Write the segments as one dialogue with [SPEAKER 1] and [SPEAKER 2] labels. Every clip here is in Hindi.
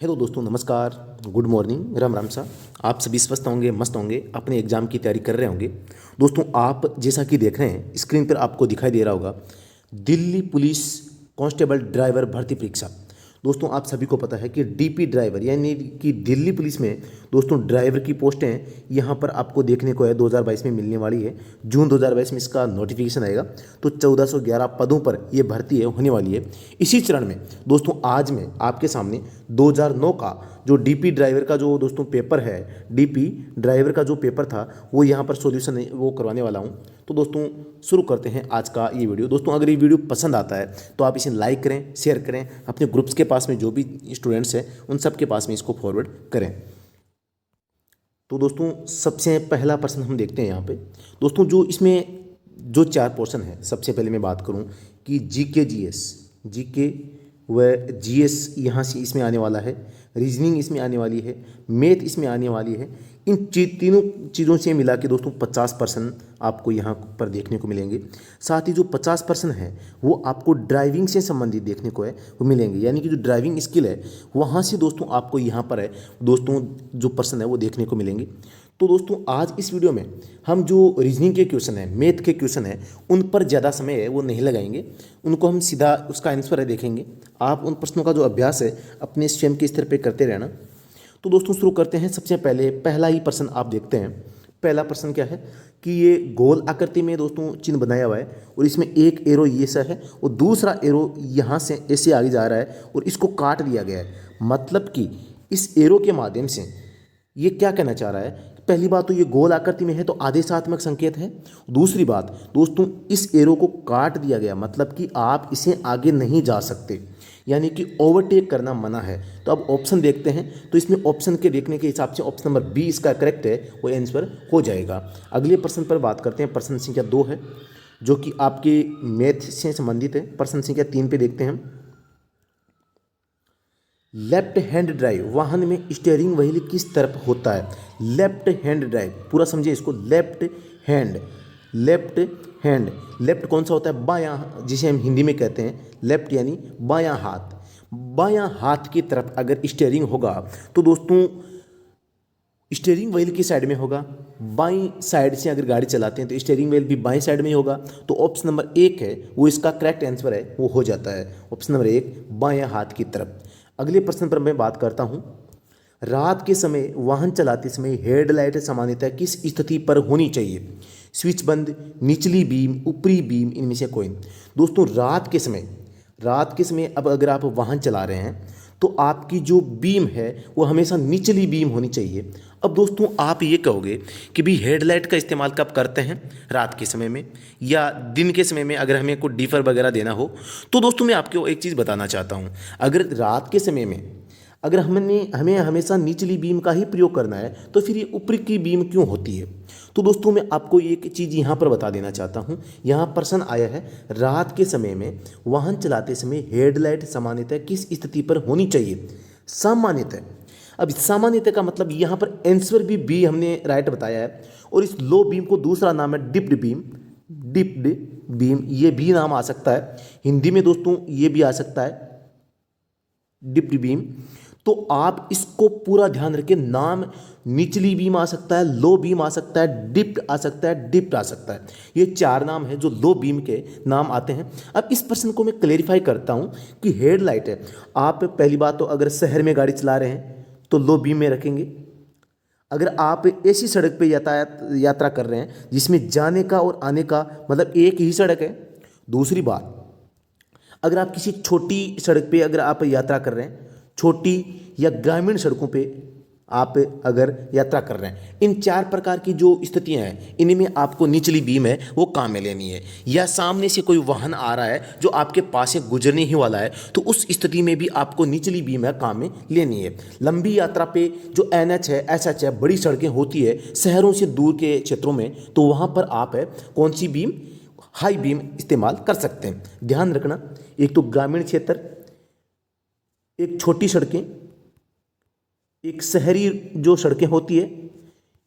[SPEAKER 1] हेलो दोस्तों, नमस्कार, गुड मॉर्निंग, राम राम सा। आप सभी स्वस्थ होंगे, मस्त होंगे, अपने एग्जाम की तैयारी कर रहे होंगे। दोस्तों, आप जैसा कि देख रहे हैं स्क्रीन पर आपको दिखाई दे रहा होगा दिल्ली पुलिस कांस्टेबल ड्राइवर भर्ती परीक्षा। दोस्तों, आप सभी को पता है कि डीपी ड्राइवर यानी कि दिल्ली पुलिस में दोस्तों ड्राइवर की पोस्टें यहाँ पर आपको देखने को है 2022 में मिलने वाली है। जून 2022 में इसका नोटिफिकेशन आएगा। तो 1411 पदों पर यह भर्ती है होने वाली है। इसी चरण में दोस्तों आज मैं आपके सामने 2009 का जो डीपी ड्राइवर का जो दोस्तों पेपर है, डीपी ड्राइवर का जो पेपर था वो यहाँ पर सॉल्यूशन वो करवाने वाला हूँ। तो दोस्तों शुरू करते हैं आज का ये वीडियो। दोस्तों, अगर ये वीडियो पसंद आता है तो आप इसे लाइक करें, शेयर करें, अपने ग्रुप्स के पास में जो भी स्टूडेंट्स हैं उन सब के पास में इसको फॉरवर्ड करें। तो दोस्तों सबसे पहला प्रश्न हम देखते हैं यहाँ पे। दोस्तों जो इसमें जो 4 पोर्शन है, सबसे पहले मैं बात करूँ कि जीके जीके व जीएस यहाँ से इसमें आने वाला है, रीजनिंग इसमें आने वाली है, मैथ इसमें आने वाली है। इन तीनों चीज़ों से मिला के दोस्तों 50% आपको यहाँ पर देखने को मिलेंगे। साथ ही जो 50% है वो आपको ड्राइविंग से संबंधित देखने को है वो मिलेंगे, यानी कि जो ड्राइविंग स्किल है वहाँ से दोस्तों आपको यहाँ पर है दोस्तों जो पर्सन है वो देखने को मिलेंगे। तो दोस्तों आज इस वीडियो में हम जो रीजनिंग के क्वेश्चन है, मैथ के क्वेश्चन है, उन पर ज़्यादा समय है वो नहीं लगाएंगे, उनको हम सीधा उसका आंसर है देखेंगे। आप उन प्रश्नों का जो अभ्यास है अपने स्वयं के स्तर पे करते रहना। तो दोस्तों शुरू करते हैं। सबसे पहले पहला ही प्रश्न आप देखते हैं। पहला प्रश्न क्या है कि ये गोल आकृति में दोस्तों चिन्ह बनाया हुआ है और इसमें एक एरो ये सा है और दूसरा एरो यहाँ से ऐसे आगे जा रहा है और इसको काट दिया गया है। मतलब कि इस एरो के माध्यम से ये क्या कहना चाह रहा है। पहली बात तो ये गोल आकृति में है तो आदेशात्मक संकेत है। दूसरी बात दोस्तों इस एरो को काट दिया गया, मतलब कि आप इसे आगे नहीं जा सकते, यानी कि ओवरटेक करना मना है। तो अब ऑप्शन देखते हैं। तो इसमें ऑप्शन के देखने के हिसाब से ऑप्शन नंबर बी इसका करेक्ट है, वो आंसर हो जाएगा। अगले प्रश्न पर बात करते हैं। प्रश्न संख्या 2 है जो कि आपके मैथ से संबंधित है। प्रश्न संख्या 3 पे देखते हैं। लेफ्ट हैंड ड्राइव वाहन में स्टीयरिंग व्हील किस तरफ होता है। लेफ्ट हैंड ड्राइव पूरा समझिए इसको। लेफ्ट हैंड लेफ्ट कौन सा होता है, बायां, जिसे हम हिंदी में कहते हैं लेफ्ट यानी बायां हाथ। बायां हाथ की तरफ अगर स्टीयरिंग होगा तो दोस्तों स्टीयरिंग व्हील की साइड में होगा। बाईं साइड से अगर गाड़ी चलाते हैं तो स्टीयरिंग व्हील भी बाईं साइड में ही होगा। तो ऑप्शन नंबर 1 है वो इसका करेक्ट आंसर है, वो हो जाता है ऑप्शन नंबर 1 बायां हाथ की तरफ। अगले प्रश्न पर मैं बात करता हूं। रात के समय वाहन चलाते समय हेडलाइट सामान्यतः किस स्थिति पर होनी चाहिए। स्विच बंद, निचली बीम, ऊपरी बीम, इनमें से कोई। दोस्तों रात के समय अब अगर आप वाहन चला रहे हैं तो आपकी जो बीम है वो हमेशा निचली बीम होनी चाहिए। अब दोस्तों आप ये कहोगे कि भी हेडलाइट का इस्तेमाल कब करते हैं, रात के समय में या दिन के समय में अगर हमें कोई डिफर वगैरह देना हो। तो दोस्तों मैं आपको एक चीज़ बताना चाहता हूँ। अगर रात के समय में अगर हमें हमेशा निचली बीम का ही प्रयोग करना है तो फिर ये ऊपरी की बीम क्यों होती है। तो दोस्तों मैं आपको एक चीज़ यहाँ पर बता देना चाहता हूँ। यहाँ प्रश्न आया है रात के समय में वाहन चलाते समय हेडलाइट सामान्यतः किस स्थिति पर होनी चाहिए। सामान्यतः, अब सामान्यतः का मतलब यहाँ पर आंसर भी बी हमने राइट बताया है। और इस लो बीम को दूसरा नाम है डिप्ड बीम, ये भी नाम आ सकता है हिंदी में दोस्तों, ये भी आ सकता है डिप्ड बीम। तो आप इसको पूरा ध्यान रखें। नाम निचली बीम आ सकता है, लो बीम आ सकता है, डिप्ट आ सकता है, डिप्ट आ सकता है। ये 4 नाम है जो लो बीम के नाम आते हैं। अब इस प्रश्न को मैं क्लेरिफाई करता हूं कि हेडलाइट है, आप पहली बात तो अगर शहर में गाड़ी चला रहे हैं तो लो बीम में रखेंगे। अगर आप ऐसी सड़क पे यात्रा कर रहे हैं जिसमें जाने का और आने का मतलब एक ही सड़क है। दूसरी बात, अगर आप किसी छोटी सड़क पे अगर आप यात्रा कर रहे हैं, छोटी या ग्रामीण सड़कों पे आप अगर यात्रा कर रहे हैं, इन 4 प्रकार की जो स्थितियां हैं इनमें आपको निचली बीम है वो काम में लेनी है। या सामने से कोई वाहन आ रहा है जो आपके पास से गुजरने ही वाला है तो उस स्थिति में भी आपको निचली बीम है काम में लेनी है। लंबी यात्रा पे जो NH है, SH है, बड़ी सड़कें होती है शहरों से दूर के क्षेत्रों में, तो वहाँ पर आप है कौन सी बीम, हाई बीम इस्तेमाल कर सकते हैं। ध्यान रखना, एक तो ग्रामीण क्षेत्र, एक छोटी सड़कें, एक शहरी जो सड़कें होती है,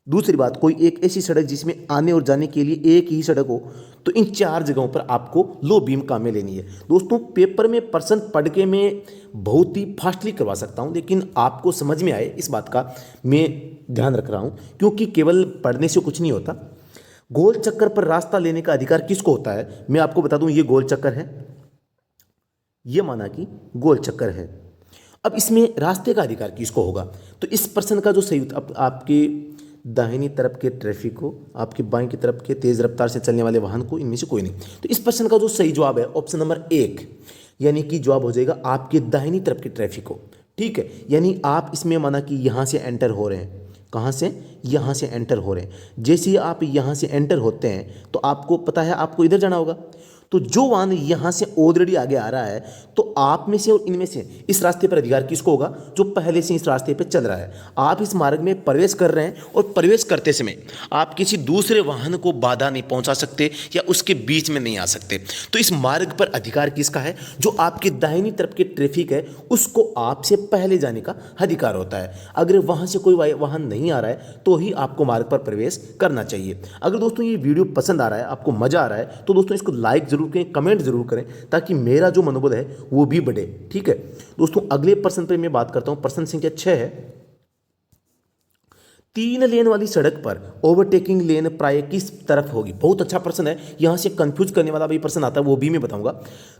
[SPEAKER 1] दूसरी बात, कोई एक ऐसी सड़क जिसमें आने और जाने के लिए एक ही सड़क हो, तो इन 4 जगहों पर आपको लो बीम कामें लेनी है। दोस्तों पेपर में प्रश्न पढ़ के मैं बहुत ही फास्टली करवा सकता हूं, लेकिन आपको समझ में आए इस बात का मैं ध्यान रख रहा हूं, क्योंकि केवल पढ़ने से कुछ नहीं होता। गोल चक्कर पर रास्ता लेने का अधिकार किसको होता है? मैं आपको बता दूं, ये गोल चक्कर है, ये माना कि गोल चक्कर है। अब इसमें रास्ते का अधिकार किसको होगा? तो इस प्रश्न का जो सही अब आपके दाहिनी तरफ के ट्रैफिक को, आपके बाएं की तरफ के तेज रफ्तार से चलने वाले वाहन को, इनमें से कोई नहीं। तो इस प्रश्न का जो सही जवाब है ऑप्शन नंबर 1, यानी कि जवाब हो जाएगा आपके दाहिनी तरफ के ट्रैफिक को। ठीक है, यानी आप इसमें माना कि यहाँ से एंटर हो रहे हैं, कहाँ से? यहाँ से एंटर हो रहे हैं। जैसे ही आप यहाँ से एंटर होते हैं तो आपको पता है आपको इधर जाना होगा, तो जो वाहन यहाँ से ऑलरेडी आगे आ रहा है, तो आप में से और इनमें से इस रास्ते पर अधिकार किसको होगा? जो पहले से इस रास्ते पर चल रहा है। आप इस मार्ग में प्रवेश कर रहे हैं और प्रवेश करते समय आप किसी दूसरे वाहन को बाधा नहीं पहुंचा सकते या उसके बीच में नहीं आ सकते। तो इस मार्ग पर अधिकार किसका है? जो आपकी दाहिनी तरफ के ट्रैफिक है उसको आपसे पहले जाने का अधिकार होता है। अगर वहां से कोई वाहन नहीं आ रहा है तो ही आपको मार्ग पर प्रवेश करना चाहिए। अगर दोस्तों ये वीडियो पसंद आ रहा है, आपको मजा आ रहा है, तो दोस्तों इसको लाइक जरूर करें, कमेंट जरूर करें, ताकि मेरा जो मनोबल है वो भी बढ़े। ठीक है दोस्तों, अगले प्रश्न पे मैं बात करता हूं। प्रश्न संख्या 6 है, 3 लेन वाली सड़क पर ओवरटेकिंग लेन प्राय किस तरफ होगी? बहुत अच्छा प्रश्न है, यहां से कंफ्यूज करने वाला भी प्रश्न आता है, वो भी मैं बताऊंगा।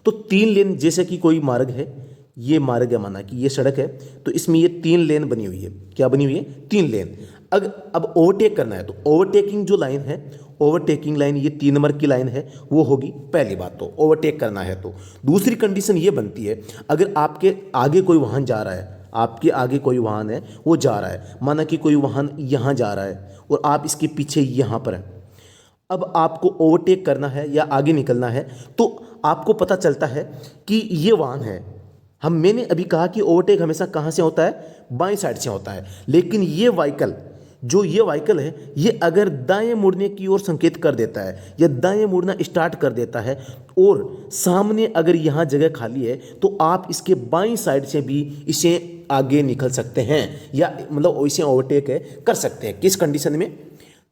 [SPEAKER 1] तो 3 लेन, जैसे कि कोई मार्ग है, ये मार्ग है, माना कि ये सड़क है, तो इसमें ये 3 लेन बनी हुई है। क्या बनी हुई है? 3 लेन। अब ओवरटेक करना है, तो ओवरटेकिंग जो लाइन है, ओवरटेकिंग लाइन ये 3 नंबर की लाइन है, वो होगी पहली बात। तो ओवरटेक करना है तो दूसरी कंडीशन ये बनती है, अगर आपके आगे कोई वाहन जा रहा है, आपके आगे कोई वाहन है वो जा रहा है, माना कि कोई वाहन यहाँ जा रहा है और आप इसके पीछे यहाँ पर हैं, अब आपको ओवरटेक करना है या आगे निकलना है, तो आपको पता चलता है कि ये वाहन है। मैंने अभी कहा कि ओवरटेक हमेशा कहाँ से होता है? बाएं साइड से होता है। लेकिन ये व्हीकल है, ये अगर दाएं मुड़ने की ओर संकेत कर देता है या दाएं मुड़ना स्टार्ट कर देता है और सामने अगर यहाँ जगह खाली है, तो आप इसके बाईं साइड से भी इसे आगे निकल सकते हैं, या मतलब इसे ओवरटेक कर सकते हैं। किस कंडीशन में?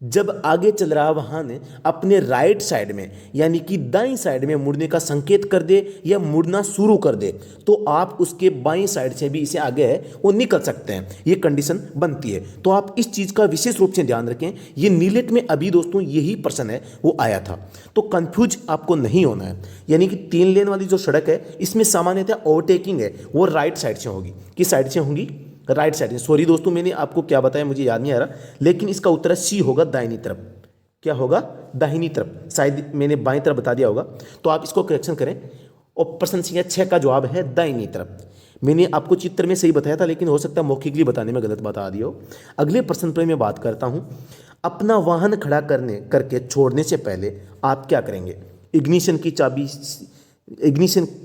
[SPEAKER 1] जब आगे चल रहा वाहन अपने राइट साइड में यानी कि दाईं साइड में मुड़ने का संकेत कर दे या मुड़ना शुरू कर दे, तो आप उसके बाईं साइड से भी इसे आगे है वो निकल सकते हैं। ये कंडीशन बनती है, तो आप इस चीज़ का विशेष रूप से ध्यान रखें। ये नीलेट में अभी दोस्तों यही प्रश्न है वो आया था, तो कंफ्यूज आपको नहीं होना है। यानी कि 3 लेन वाली जो सड़क है इसमें सामान्यतः ओवरटेकिंग है वो राइट साइड से होगी। किस साइड से होंगी? Right side. सॉरी दोस्तों, मैंने आपको क्या बताया मुझे याद नहीं आ रहा, लेकिन इसका उत्तर सी होगा, दाहिनी तरफ। क्या होगा? दाहिनी तरफ। शायद मैंने बाईं तरफ बता दिया होगा, तो आप इसको करेक्शन करें। और प्रश्न संख्या 6 का जवाब है दाहिनी तरफ। मैंने आपको चित्र में सही बताया था, लेकिन हो सकता है मौखिकली बताने में गलत बता दिया हो। अगले प्रश्न पर मैं बात करता हूं, अपना वाहन खड़ा करके छोड़ने से पहले आप क्या करेंगे? इग्निशन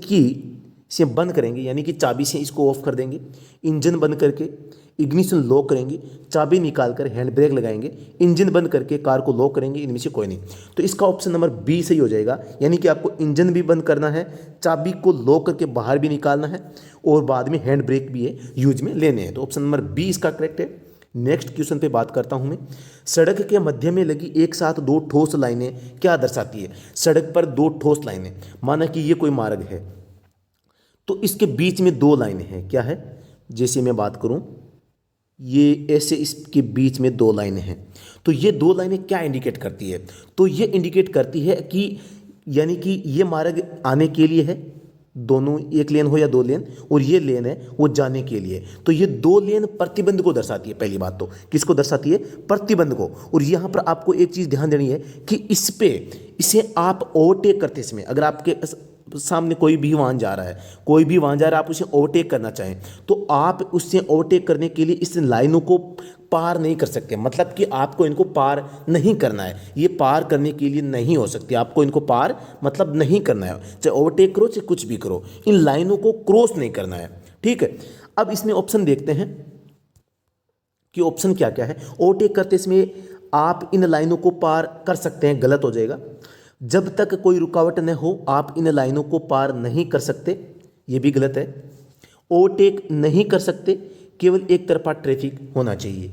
[SPEAKER 1] की से बंद करेंगे, यानी कि चाबी से इसको ऑफ कर देंगे। इंजन बंद करके इग्निशन लॉक करेंगे, चाबी निकालकर हैंड ब्रेक लगाएंगे, इंजन बंद करके कार को लॉक करेंगे। इनमें से कोई नहीं। तो इसका ऑप्शन नंबर बी सही हो जाएगा, यानी कि आपको इंजन भी बंद करना है, चाबी को लॉक करके बाहर भी निकालना है और बाद में हैंड ब्रेक भी यूज में लेने हैं। तो ऑप्शन नंबर बी इसका करेक्ट है। नेक्स्ट क्वेश्चन पे बात करता हूं मैं। सड़क के मध्य में लगी एक साथ 2 ठोस लाइनें क्या दर्शाती है? सड़क पर 2 ठोस लाइनें, माना कि ये कोई मार्ग है तो इसके बीच में 2 लाइनें हैं। क्या है? जैसे मैं बात करूं, ये ऐसे इसके बीच में 2 लाइनें हैं, तो ये 2 लाइनें क्या इंडिकेट करती है? तो ये इंडिकेट करती है कि यानी कि ये मार्ग आने के लिए है, दोनों एक लेन हो या 2 लेन, और ये लेन है वो जाने के लिए। तो ये 2 लेन प्रतिबंध को दर्शाती है। पहली बात तो किसको दर्शाती है? प्रतिबंध को। और यहाँ पर आपको एक चीज़ ध्यान देनी है कि इसे आप ओवरटेक करते समय, अगर आपके सामने कोई भी वाहन जा रहा है, आप उसे ओवरटेक करना चाहें, तो आप उससे ओवरटेक करने के लिए इस लाइनों को पार नहीं कर सकते। मतलब कि आपको इनको पार नहीं करना है, ये पार करने के लिए नहीं हो सकती। आपको इनको पार मतलब नहीं करना है, चाहे ओवरटेक करो चाहे कुछ भी करो, इन लाइनों को क्रॉस नहीं करना है। ठीक है, अब इसमें ऑप्शन देखते हैं कि ऑप्शन क्या क्या है। ओवरटेक करते समय आप इन लाइनों को पार कर सकते हैं, गलत हो जाएगा। जब तक कोई रुकावट न हो आप इन लाइनों को पार नहीं कर सकते, ये भी गलत है। ओवरटेक नहीं कर सकते, केवल एक तरफा ट्रैफिक होना चाहिए।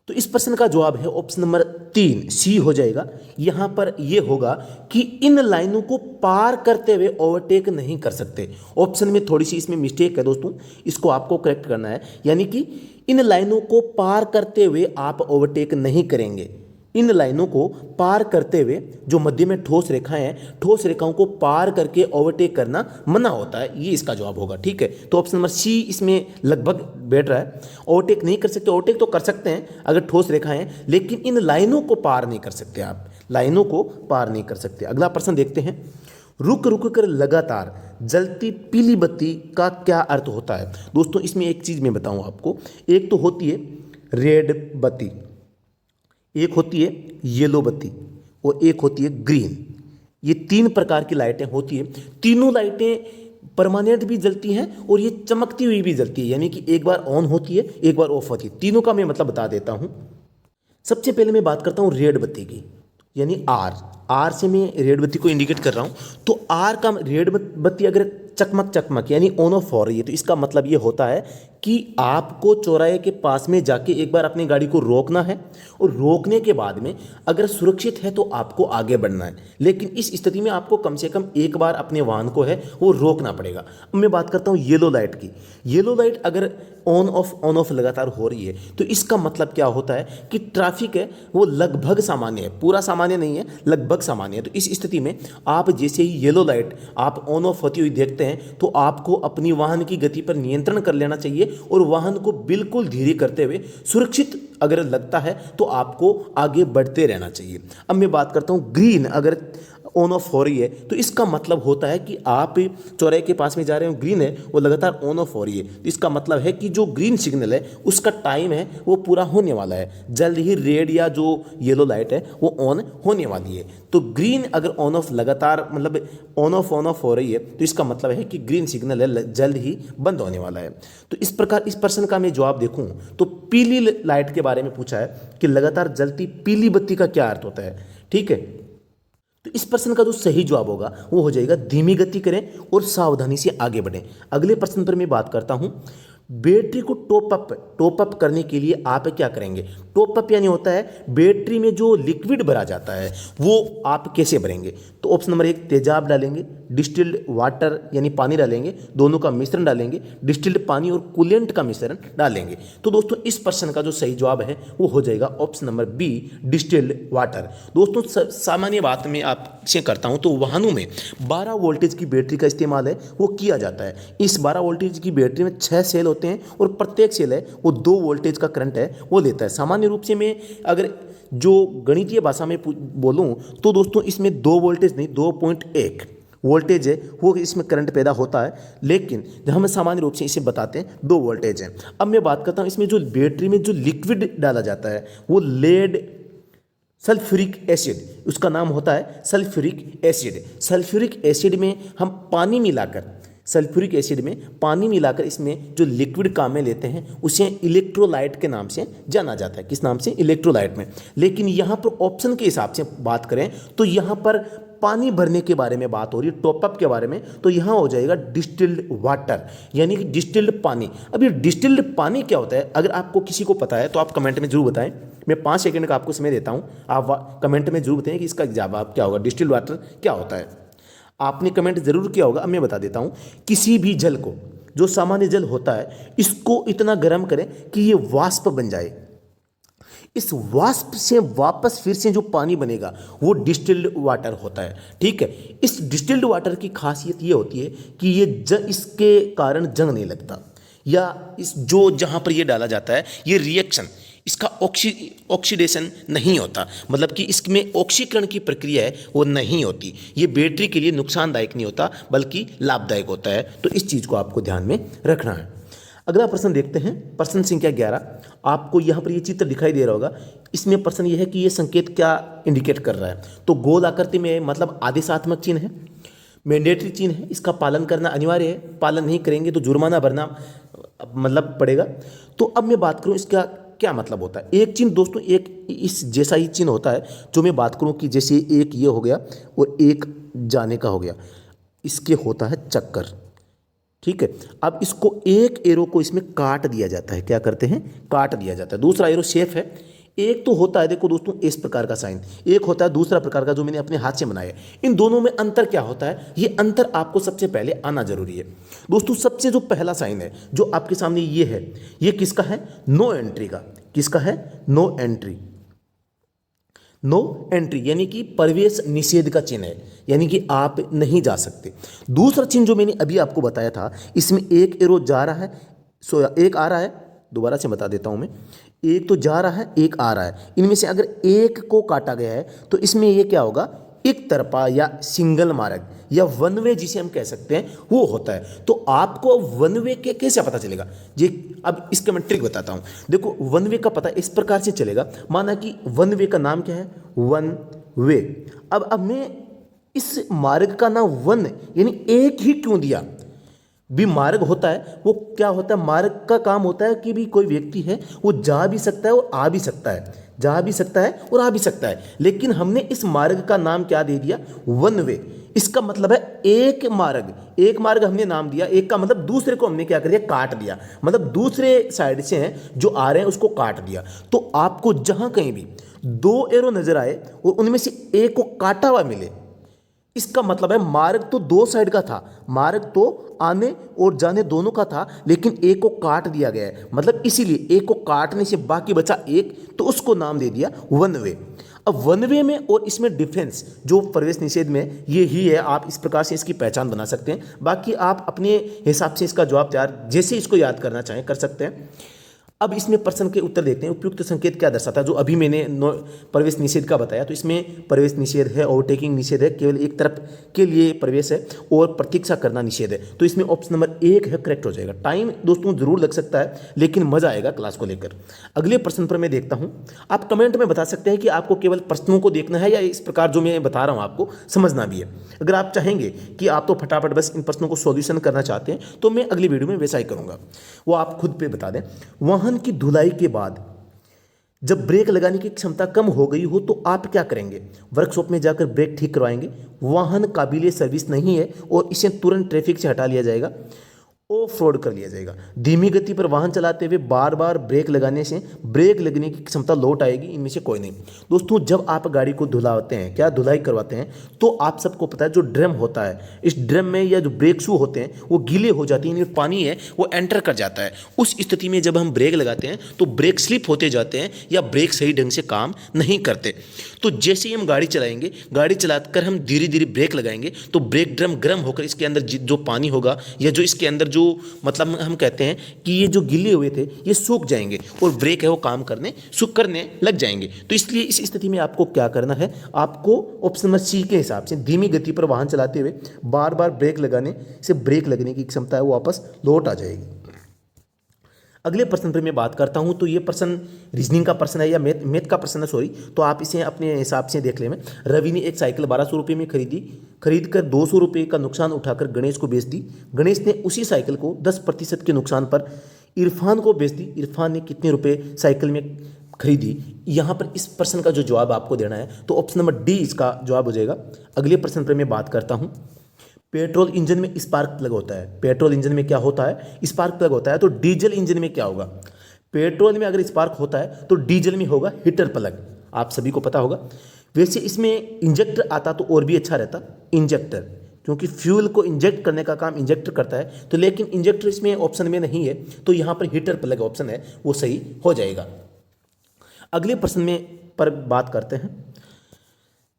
[SPEAKER 1] तो इस प्रश्न का जवाब है ऑप्शन नंबर 3 सी हो जाएगा। यहां पर यह होगा कि इन लाइनों को पार करते हुए ओवरटेक नहीं कर सकते। ऑप्शन में थोड़ी सी इसमें मिस्टेक है दोस्तों, इसको आपको करेक्ट करना है। यानी कि इन लाइनों को पार करते हुए आप ओवरटेक नहीं करेंगे। इन लाइनों को पार करते हुए, जो मध्य में ठोस रेखाएं हैं, ठोस रेखाओं को पार करके ओवरटेक करना मना होता है। ये इसका जवाब होगा। ठीक है, तो ऑप्शन नंबर सी इसमें लगभग बैठ रहा है। ओवरटेक नहीं कर सकते, ओवरटेक तो कर सकते हैं अगर ठोस रेखाएं हैं, लेकिन इन लाइनों को पार नहीं कर सकते। आप लाइनों को पार नहीं कर सकते। अगला प्रश्न देखते हैं। रुक रुक कर लगातार जलती पीली बत्ती का क्या अर्थ होता है? दोस्तों इसमें एक चीज मैं बताऊं आपको। एक तो होती है रेड बत्ती, एक होती है येलो बत्ती और एक होती है ग्रीन। ये 3 प्रकार की लाइटें होती है। तीनों लाइटें परमानेंट भी जलती हैं और ये चमकती हुई भी जलती है, यानी कि एक बार ऑन होती है एक बार ऑफ होती है। तीनों का मैं मतलब बता देता हूं। सबसे पहले मैं बात करता हूं रेड बत्ती की, यानी आर से मैं रेड बत्ती को इंडिकेट कर रहा हूं। तो आर का रेड बत्ती अगर चकमक चकमक यानी ऑन ऑफ हो रही है, तो इसका मतलब ये होता है कि आपको चौराहे के पास में जाके एक बार अपनी गाड़ी को रोकना है और रोकने के बाद में अगर सुरक्षित है तो आपको आगे बढ़ना है। लेकिन इस स्थिति में आपको कम से कम एक बार अपने वाहन को है वो रोकना पड़ेगा। अब मैं बात करता हूँ येलो लाइट की। येलो लाइट अगर ऑन ऑफ लगातार हो रही है तो इसका मतलब क्या होता है कि ट्रैफिक है वो लगभग सामान्य है, पूरा सामान्य नहीं है, लगभग सामान्य है। तो इस स्थिति में आप जैसे ही येलो लाइट आप ऑन ऑफ होती हुई देखते हैं तो आपको अपनी वाहन की गति पर नियंत्रण कर लेना चाहिए और वाहन को बिल्कुल धीरे करते हुए सुरक्षित अगर लगता है तो आपको आगे बढ़ते रहना चाहिए। अब मैं बात करता हूँ ग्रीन अगर ऑन ऑफ हो रही है तो इसका मतलब होता है कि आप चौराहे के पास में जा रहे हो, ग्रीन है वो लगातार ऑन ऑफ हो रही है, तो इसका मतलब है कि जो ग्रीन सिग्नल है उसका टाइम है वो पूरा होने वाला है, जल्द ही रेड या जो येलो लाइट है वो ऑन होने वाली है। तो ग्रीन अगर ऑन ऑफ लगातार मतलब ऑन ऑफ हो रही है तो इसका मतलब है कि ग्रीन सिग्नल है जल्द ही बंद होने वाला है। तो इस प्रकार इस प्रश्न का मैं जवाब देखूं तो पीली लाइट के बारे में पूछा है कि लगातार जलती पीली बत्ती का क्या अर्थ होता है। ठीक है, तो इस प्रश्न का जो सही जवाब होगा वो हो जाएगा धीमी गति करें और सावधानी से आगे बढ़ें। अगले प्रश्न पर मैं बात करता हूं। बैटरी को टॉप अप करने के लिए आप क्या करेंगे? टॉप अप यानी होता है बैटरी में जो लिक्विड भरा जाता है वो आप कैसे भरेंगे? तो ऑप्शन नंबर 1 तेजाब डालेंगे, डिस्टिल्ड वाटर यानी पानी डालेंगे, दोनों का मिश्रण डालेंगे, डिस्टिल्ड पानी और कूलेंट का मिश्रण डालेंगे। तो दोस्तों इस प्रश्न का जो सही जवाब है वो हो जाएगा option number B distilled water. दोस्तों सामान्य बात में आपसे करता हूं तो वाहनों में 12 वोल्टेज की बैटरी का इस्तेमाल है वो किया जाता है। इस 12 वोल्टेज की बैटरी में 6 सेल होते हैं और प्रत्येक सेल है वो 2 वोल्टेज का करंट है वो लेता है। सामान्य रूप से मैं अगर जो गणितीय भाषा में बोलूं तो दोस्तों इसमें 2 वोल्टेज नहीं 2.1 वोल्टेज है वो इसमें करंट पैदा होता है, लेकिन जब हम सामान्य रूप से इसे बताते हैं 2 वोल्टेज हैं। अब मैं बात करता हूं इसमें जो बैटरी में जो लिक्विड डाला जाता है वो लेड सल्फ्यूरिक एसिड, उसका नाम होता है सल्फ्यूरिक एसिड। सल्फ्यूरिक एसिड में हम पानी मिलाकर सल्फ्यूरिक एसिड में पानी मिलाकर इसमें जो लिक्विड काम में लेते हैं उसे इलेक्ट्रोलाइट के नाम से जाना जाता है। किस नाम से? इलेक्ट्रोलाइट में। लेकिन यहाँ पर ऑप्शन के हिसाब से बात करें तो यहाँ पर पानी भरने के बारे में बात हो रही है, टॉपअप के बारे में, तो यहाँ हो जाएगा डिस्टिल्ड वाटर यानी कि डिस्टिल्ड पानी। अब ये डिस्टिल्ड पानी क्या होता है? अगर आपको किसी को पता है तो आप कमेंट में जरूर बताएं। मैं 5 सेकंड का आपको समय देता हूँ, आप कमेंट में जरूर बताएं कि इसका जवाब क्या होगा, डिस्टिल्ड वाटर क्या होता है। आपने कमेंट जरूर किया होगा। अब मैं बता देता हूं, किसी भी जल को, जो सामान्य जल होता है, इसको इतना गर्म करें कि ये वाष्प बन जाए। इस वाष्प से वापस फिर से जो पानी बनेगा वो डिस्टिल्ड वाटर होता है। ठीक है, इस डिस्टिल्ड वाटर की खासियत ये होती है कि ये इसके कारण जंग नहीं लगता, या इस जो जहां पर ये डाला जाता है ये रिएक्शन इसका ऑक्सीडेशन नहीं होता, मतलब कि इसमें ऑक्सीकरण की प्रक्रिया है वो नहीं होती। ये बैटरी के लिए नुकसानदायक नहीं होता बल्कि लाभदायक होता है। तो इस चीज़ को आपको ध्यान में रखना है। अगला प्रश्न देखते हैं, प्रश्न संख्या 11। आपको यहाँ पर ये चित्र दिखाई दे रहा होगा। इसमें प्रश्न ये है कि ये संकेत क्या इंडिकेट कर रहा है? तो गोल आकृति में मतलब आदेशात्मक चिन्ह है, मैंडेटरी चिन्ह है, इसका पालन करना अनिवार्य है, पालन नहीं करेंगे तो जुर्माना भरना मतलब पड़ेगा। तो अब मैं बात करूँ इसका क्या मतलब होता है। एक चिन्ह दोस्तों एक इस जैसा ही चिन्ह होता है, जो मैं बात करूं कि जैसे एक ये हो गया और एक जाने का हो गया, इसके होता है चक्कर। ठीक है, अब इसको एक एरो को इसमें काट दिया जाता है। क्या करते हैं? काट दिया जाता है। दूसरा एरो सेफ है, एक तो होता है देखो दोस्तों इस प्रकार का साइन, एक होता है दूसरा प्रकार का जो मैंने अपने हाथ से बनाया है। इन दोनों में अंतर क्या होता है, ये अंतर आपको सबसे पहले आना जरूरी है। दोस्तों सबसे जो पहला साइन है जो आपके सामने ये है, ये किसका है, नो एंट्री का। किसका है, नो एंट्री। नो एंट्री यानी कि प्रवेश निषेध का चिन्ह है, यानी कि आप नहीं जा सकते। दूसरा चिन्ह जो मैंने अभी आपको बताया था, इसमें एक एरो जा रहा है, एक आ रहा है, दोबारा से बता देता हूं मैं, एक तो जा रहा है एक आ रहा है। इनमें से अगर एक को काटा गया है तो इसमें ये क्या होगा, एक तरफा या सिंगल मार्ग या वन वे जिसे हम कह सकते हैं वो होता है। तो आपको वन वे के कैसे पता चलेगा, ये अब इसका मैं ट्रिक बताता हूं। देखो वन वे का पता इस प्रकार से चलेगा, माना कि वन वे का नाम क्या है, वन वे। अब मैं इस मार्ग का नाम वन यानी एक ही क्यों दिया, भी मार्ग होता है वो क्या होता है, मार्ग का काम होता है कि भी कोई व्यक्ति है वो जा भी सकता है और आ भी सकता है, जा भी सकता है और आ भी सकता है। लेकिन हमने इस मार्ग का नाम क्या दे दिया, वन वे। इसका मतलब है एक मार्ग, एक मार्ग हमने नाम दिया, एक का मतलब दूसरे को हमने क्या कर दिया, काट दिया। मतलब दूसरे साइड से हैं जो आ रहे हैं उसको काट दिया। तो आपको जहां कहीं भी दो एरो नजर आए और उनमें से एक को काटा हुआ मिले, इसका मतलब है मार्ग तो दो साइड का था, मार्ग तो आने और जाने दोनों का था, लेकिन एक को काट दिया गया है। मतलब इसीलिए एक को काटने से बाकी बचा एक, तो उसको नाम दे दिया वन वे। अब वन वे में और इसमें डिफरेंस जो प्रवेश निषेध में ये ही है, आप इस प्रकार से इसकी पहचान बना सकते हैं। बाकी आप अपने हिसाब से इसका जवाब तैयार जैसे इसको याद करना चाहें कर सकते हैं। अब इसमें प्रश्न के उत्तर देखते हैं। उपयुक्त संकेत क्या दर्शाता है, जो अभी मैंने प्रवेश निषेध का बताया, तो इसमें प्रवेश निषेध है, ओवरटेकिंग निषेध है, केवल एक तरफ के लिए प्रवेश है, और प्रतीक्षा करना निषेध है। तो इसमें ऑप्शन नंबर एक है करेक्ट हो जाएगा। टाइम दोस्तों जरूर लग सकता है लेकिन मजा आएगा क्लास को लेकर। अगले प्रश्न पर मैं देखता हूं, आप कमेंट में बता सकते हैं कि आपको केवल प्रश्नों को देखना है या इस प्रकार जो मैं बता रहा हूं आपको समझना भी है। अगर आप चाहेंगे कि आप तो फटाफट बस इन प्रश्नों को सॉल्यूशन करना चाहते हैं तो मैं अगली वीडियो में वैसा ही करूंगा, वो आप खुद पे बता दें। वाहन की धुलाई के बाद जब ब्रेक लगाने की क्षमता कम हो गई हो तो आप क्या करेंगे, वर्कशॉप में जाकर ब्रेक ठीक करवाएंगे, वाहन काबिले सर्विस नहीं है और इसे तुरंत ट्रैफिक से हटा लिया जाएगा, ऑफ रोड कर लिया जाएगा। धीमी गति पर वाहन चलाते हुए बार बार ब्रेक लगाने से ब्रेक लगने की क्षमता लौट आएगी, इनमें से कोई नहीं। दोस्तों जब आप गाड़ी को धुलाते हैं, क्या धुलाई करवाते हैं, तो आप सबको पता है जो ड्रम होता है, इस ड्रम में या जो ब्रेक शू होते हैं वो गीले हो जाते हैं, इनमें पानी है वो एंटर कर जाता है। उस स्थिति में जब हम ब्रेक लगाते हैं तो ब्रेक स्लिप होते जाते हैं या ब्रेक सही ढंग से काम नहीं करते। तो जैसे ही हम गाड़ी चलाएंगे, गाड़ी चलाकर हम धीरे धीरे ब्रेक लगाएंगे तो ब्रेक ड्रम गर्म होकर इसके अंदर जो पानी होगा या जो इसके अंदर जो मतलब हम कहते हैं कि ये जो गिले हुए थे ये सूख जाएंगे और ब्रेक है वो काम करने लग जाएंगे। तो इसलिए इस स्थिति में आपको क्या करना है, आपको ऑप्शन नंबर सी के हिसाब से धीमी गति पर वाहन चलाते हुए बार बार ब्रेक लगाने से ब्रेक लगने की क्षमता है वो वापस लौट आ जाएगी। अगले प्रश्न पर मैं बात करता हूं, तो ये प्रश्न रीजनिंग का प्रश्न है या मैथ का प्रश्न है, सॉरी, तो आप इसे अपने हिसाब से देख लें। रवि ने एक साइकिल 1200 रुपये में खरीद कर 200 रुपये का नुकसान उठाकर गणेश को बेच दी। गणेश ने उसी साइकिल को 10% के नुकसान पर इरफान को बेच दी। इरफान ने कितने रुपये साइकिल में खरीदी। यहाँ पर इस प्रश्न का जो जवाब आपको देना है तो ऑप्शन नंबर डी इसका जवाब हो जाएगा। अगले प्रश्न पर मैं बात करता हूँ, पेट्रोल इंजन में स्पार्क प्लग होता है, पेट्रोल इंजन में क्या होता है, स्पार्क प्लग होता है। तो डीजल इंजन में क्या होगा, पेट्रोल में अगर स्पार्क होता है तो डीजल में होगा हीटर प्लग, आप सभी को पता होगा। वैसे इसमें इंजेक्टर आता तो और भी अच्छा रहता, इंजेक्टर, क्योंकि फ्यूल को इंजेक्ट करने का काम इंजेक्टर करता है, तो लेकिन इंजेक्टर इसमें ऑप्शन में नहीं है, तो यहाँ पर हीटर प्लग ऑप्शन है वो सही हो जाएगा। अगले प्रश्न में पर बात करते हैं,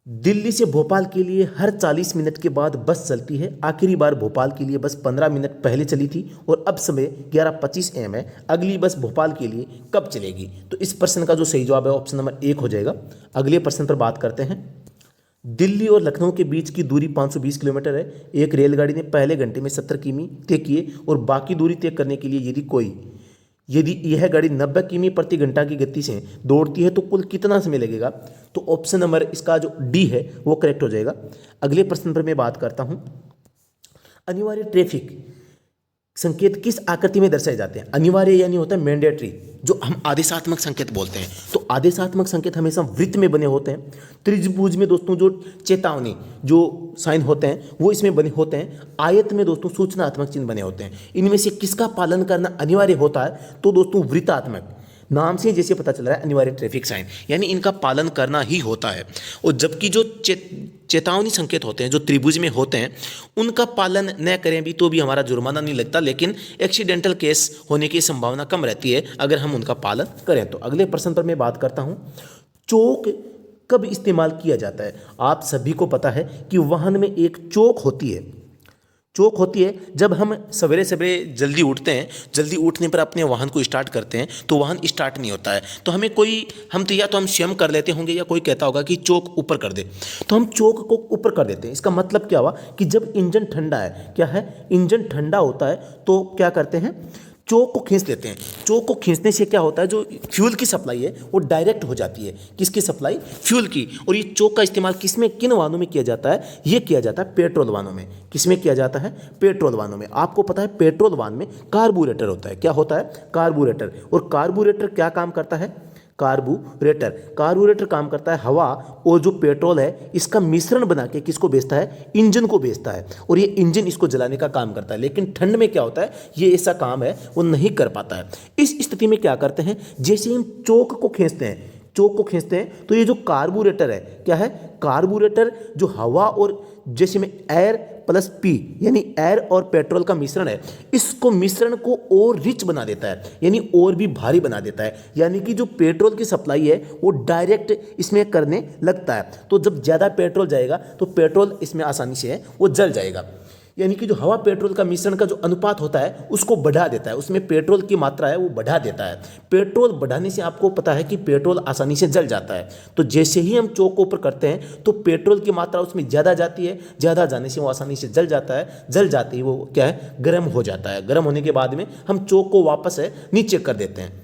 [SPEAKER 1] दिल्ली से भोपाल के लिए हर 40 मिनट के बाद बस चलती है। आखिरी बार भोपाल के लिए बस 15 मिनट पहले चली थी और अब समय 11:25 AM है। अगली बस भोपाल के लिए कब चलेगी? तो इस प्रश्न का जो सही जवाब है ऑप्शन नंबर 1 हो जाएगा। अगले प्रश्न पर बात करते हैं, दिल्ली और लखनऊ के बीच की दूरी 520 किलोमीटर है। एक रेलगाड़ी ने पहले घंटे में 70 किमी तय किए और बाकी दूरी तय करने के लिए यदि यह गाड़ी 90 किमी प्रति घंटा की गति से दौड़ती है तो कुल कितना समय लगेगा? तो ऑप्शन नंबर इसका जो डी है वो करेक्ट हो जाएगा। अगले प्रश्न पर मैं बात करता हूं, अनिवार्य ट्रैफिक संकेत किस आकृति में दर्शाए जाते हैं? अनिवार्य यानी होता है मैंडेटरी, जो हम आदेशात्मक संकेत बोलते हैं। तो आदेशात्मक संकेत हमेशा वृत्त में बने होते हैं। त्रिभुज में दोस्तों जो चेतावनी जो साइन होते हैं वो इसमें बने होते हैं। आयत में दोस्तों सूचनात्मक चिन्ह बने होते हैं। इनमें से किसका पालन करना अनिवार्य होता है? तो दोस्तों वृत्तात्मक, नाम से जैसे पता चल रहा है अनिवार्य ट्रैफिक साइन, यानी इनका पालन करना ही होता है। और जबकि जो चेतावनी संकेत होते हैं जो त्रिभुज में होते हैं उनका पालन न करें भी तो भी हमारा जुर्माना नहीं लगता, लेकिन एक्सीडेंटल केस होने की संभावना कम रहती है अगर हम उनका पालन करें तो। अगले प्रश्न पर मैं बात करता हूं, चौक कब इस्तेमाल किया जाता है। आप सभी को पता है कि वाहन में एक चौक होती है। चौक होती है जब हम सवेरे सवेरे जल्दी उठते हैं, जल्दी उठने पर अपने वाहन को स्टार्ट करते हैं तो वाहन स्टार्ट नहीं होता है, तो हमें कोई हम तो या तो हम स्वयं कर लेते होंगे या कोई कहता होगा कि चौक ऊपर कर दे, तो हम चौक को ऊपर कर देते हैं। इसका मतलब क्या हुआ कि जब इंजन ठंडा है, क्या है, इंजन ठंडा होता है तो क्या करते हैं, चौक को खींच लेते हैं। चौक को खींचने से क्या होता है, जो फ्यूल की सप्लाई है वो डायरेक्ट हो जाती है। किसकी सप्लाई, फ्यूल की। और ये चौक का इस्तेमाल किसमें, किन वाहनों में किया जाता है, ये किया जाता है पेट्रोल वाहनों में। किसमें किया जाता है, पेट्रोल वाहनों में। आपको पता है पेट्रोल वाहन में कार्बोरेटर होता है। क्या होता है, कार्बोरेटर। और कार्बोरेटर क्या काम करता है, कार्बोरेटर काम करता है हवा और जो पेट्रोल है इसका मिश्रण बना के किसको भेजता है, इंजन को भेजता है, और ये इंजन इसको जलाने का काम करता है। लेकिन ठंड में क्या होता है, ये ऐसा काम है वो नहीं कर पाता है। इस स्थिति में क्या करते हैं, जैसे हम चौक को खींचते हैं तो ये जो कार्बोरेटर है, क्या है, कार्बोरेटर जो हवा और जैसे में एयर प्लस पी यानी एयर और पेट्रोल का मिश्रण है, इसको मिश्रण को और रिच बना देता है, यानी और भी भारी बना देता है। यानी कि जो पेट्रोल की सप्लाई है वो डायरेक्ट इसमें करने लगता है। तो जब ज़्यादा पेट्रोल जाएगा तो पेट्रोल इसमें आसानी से है वो जल जाएगा। यानी कि जो हवा पेट्रोल का मिश्रण का जो अनुपात होता है उसको बढ़ा देता है, उसमें पेट्रोल की मात्रा है वो बढ़ा देता है। पेट्रोल बढ़ाने से आपको पता है कि पेट्रोल आसानी से जल जाता है। तो जैसे ही हम चौक को ऊपर करते हैं तो पेट्रोल की मात्रा उसमें ज़्यादा जाती है, ज़्यादा जाने से वो आसानी से जल जाता है। जल जाते ही वो क्या है, गर्म हो जाता है। गर्म होने के बाद में हम चौक को वापस है नीचे कर देते हैं,